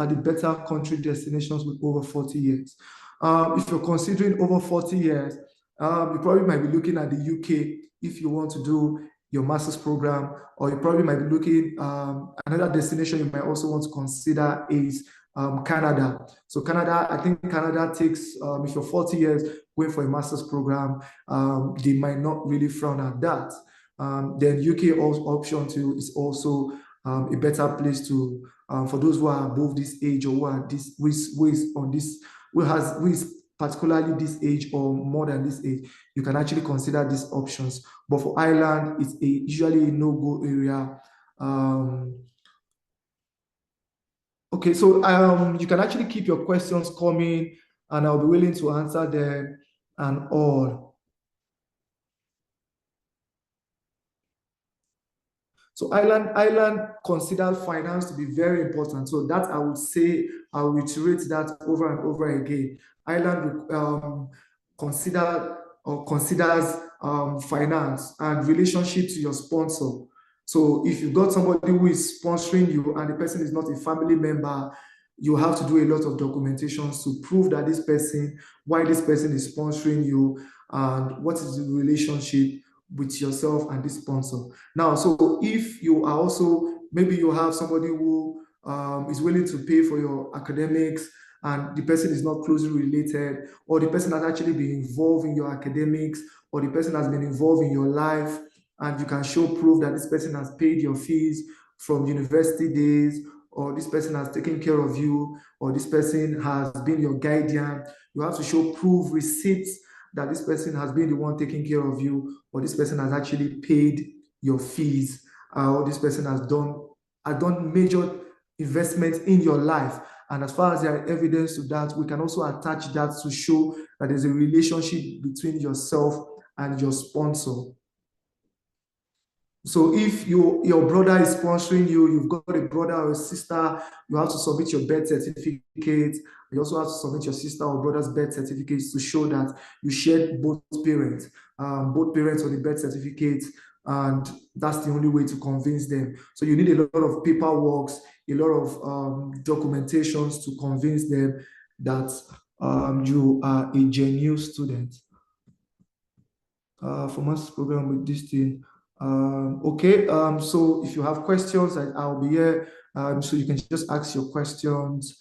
the better country destinations with over 40 years? If you're considering over 40 years, you probably might be looking at the UK if you want to do your master's program, or you probably might be looking, another destination you might also want to consider is Canada. So Canada, I think Canada takes, if you're 40 years going for a master's program, they might not really frown at that. Then UK option too is also a better place to, for those who are above this age or who are who is particularly this age or more than this age, you can actually consider these options. But for Ireland, it's usually a no-go area. Okay, so you can actually keep your questions coming and I'll be willing to answer them and all. So Ireland considered finance to be very important. So that I would say, I'll reiterate that over and over again. Ireland considers finance and relationship to your sponsor. So if you've got somebody who is sponsoring you and the person is not a family member, you have to do a lot of documentation to prove that why this person is sponsoring you and what is the relationship with yourself and this sponsor. Now, so if you are also, maybe you have somebody who is willing to pay for your academics and the person is not closely related, or the person has actually been involved in your academics, or the person has been involved in your life, and you can show proof that this person has paid your fees from university days, or this person has taken care of you, or this person has been your guardian. You have to show proof, receipts, that this person has been the one taking care of you, or this person has actually paid your fees, or this person has done major investments in your life. And as far as there are evidence to that, we can also attach that to show that there's a relationship between yourself and your sponsor. So if your brother is sponsoring you, you've got a brother or a sister, you have to submit your birth certificate. You also have to submit your sister or brother's birth certificates to show that you shared both parents on the birth certificate, and that's the only way to convince them. So you need a lot of paperwork, a lot of documentations to convince them that you are a genuine student. For master's program with this thing. Okay, so if you have questions, I'll be here, so you can just ask your questions.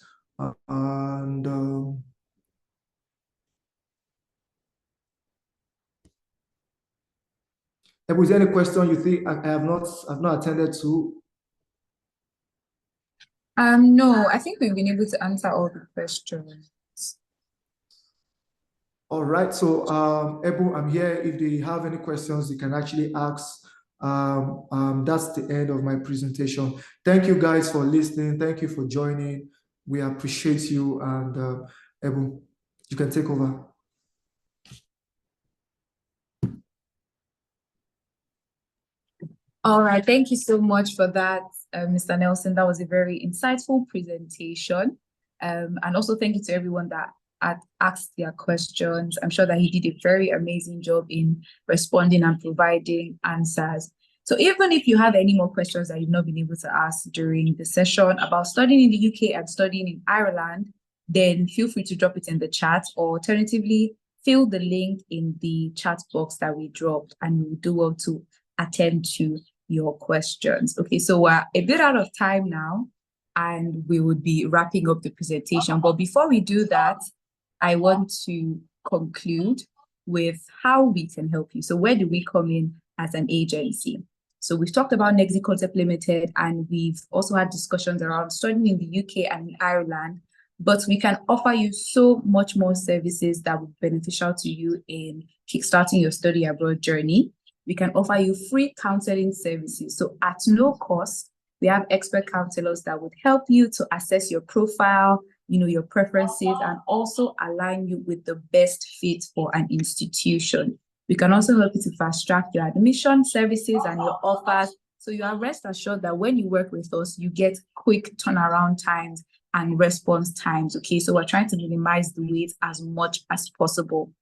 And if there's any question you think I've not attended to? No, I think we've been able to answer all the questions. All right, so Ebu, I'm here. If they have any questions, they can actually ask That's the end of my presentation. Thank you guys for listening. Thank you for joining. We appreciate you, and Ebu, you can take over. All right, thank you so much for that, Mr. Nelson. That was a very insightful presentation. And also thank you to everyone that had asked their questions. I'm sure that he did a very amazing job in responding and providing answers. So even if you have any more questions that you've not been able to ask during the session about studying in the UK and studying in Ireland, then feel free to drop it in the chat, or alternatively, fill the link in the chat box that we dropped, and we'll do well to attend to your questions. Okay, so we're a bit out of time now, and we would be wrapping up the presentation. But before we do that, I want to conclude with how we can help you. So where do we come in as an agency? So we've talked about Nexi Concept Limited, and we've also had discussions around studying in the UK and in Ireland, but we can offer you so much more services that would be beneficial to you in kickstarting your study abroad journey. We can offer you free counseling services. So at no cost, we have expert counselors that would help you to assess your profile, your preferences, and also align you with the best fit for an institution. We can also help you to fast track your admission services and your offers. So you are rest assured that when you work with us, you get quick turnaround times and response times. Okay, so we're trying to minimize the wait as much as possible.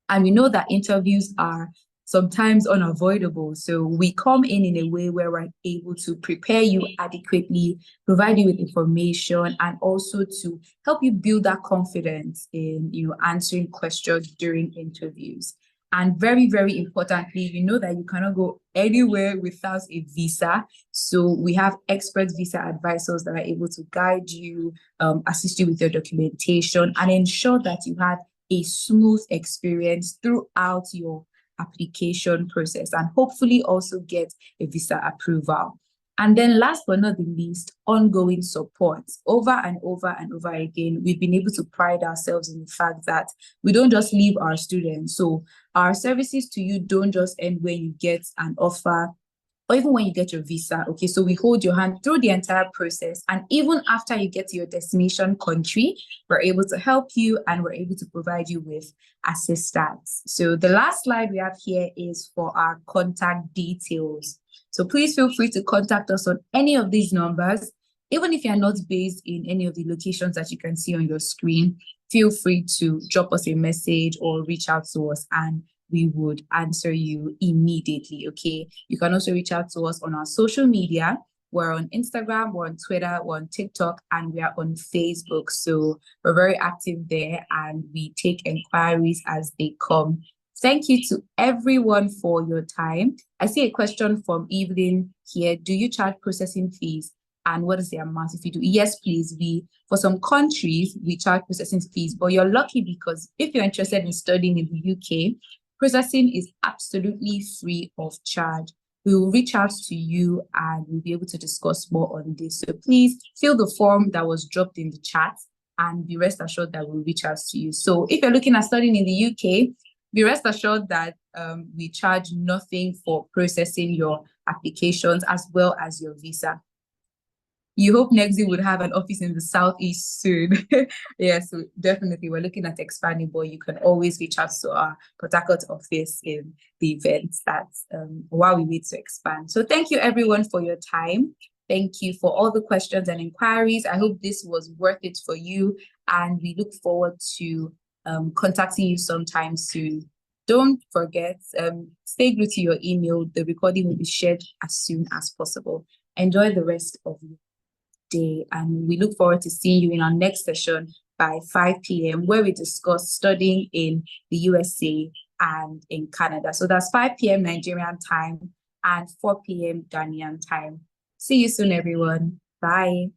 And we know that interviews are sometimes unavoidable. So we come in a way where we're able to prepare you adequately, provide you with information, and also to help you build that confidence in answering questions during interviews. And very, very importantly, you know that you cannot go anywhere without a visa. So we have expert visa advisors that are able to guide you, assist you with your documentation, and ensure that you have a smooth experience throughout your application process, and hopefully also get a visa approval. And then last but not the least, ongoing support. Over and over and over again, we've been able to pride ourselves in the fact that we don't just leave our students. So our services to you don't just end when you get an offer or even when you get your visa. Okay, so we hold your hand through the entire process. And even after you get to your destination country, we're able to help you and we're able to provide you with assistance. So the last slide we have here is for our contact details. So please feel free to contact us on any of these numbers. Even if you're not based in any of the locations that you can see on your screen, feel free to drop us a message or reach out to us, and we would answer you immediately, okay? You can also reach out to us on our social media. We're on Instagram, we're on Twitter, we're on TikTok, and we are on Facebook. So we're very active there, and we take inquiries as they come. Thank you to everyone for your time. I see a question from Evelyn here. Do you charge processing fees? And what is the amount if you do? Yes, please. For some countries, we charge processing fees, but you're lucky because if you're interested in studying in the UK, processing is absolutely free of charge. We will reach out to you and we'll be able to discuss more on this. So please fill the form that was dropped in the chat and be rest assured that we'll reach out to you. So if you're looking at studying in the UK, be rest assured that we charge nothing for processing your applications as well as your visa. You hope Nexi would have an office in the Southeast soon. Yeah, so definitely we're looking at expanding, but you can always reach out to our Port Harcourt office in the event that while we wait to expand. So thank you everyone for your time. Thank you for all the questions and inquiries. I hope this was worth it for you, and we look forward to contacting you sometime soon. Don't forget, stay glued to your email. The recording will be shared as soon as possible. Enjoy the rest of your day, and we look forward to seeing you in our next session by 5 p.m. where we discuss studying in the USA and in Canada. So that's 5 p.m. Nigerian time and 4 p.m. Ghanaian time. See you soon, everyone. Bye.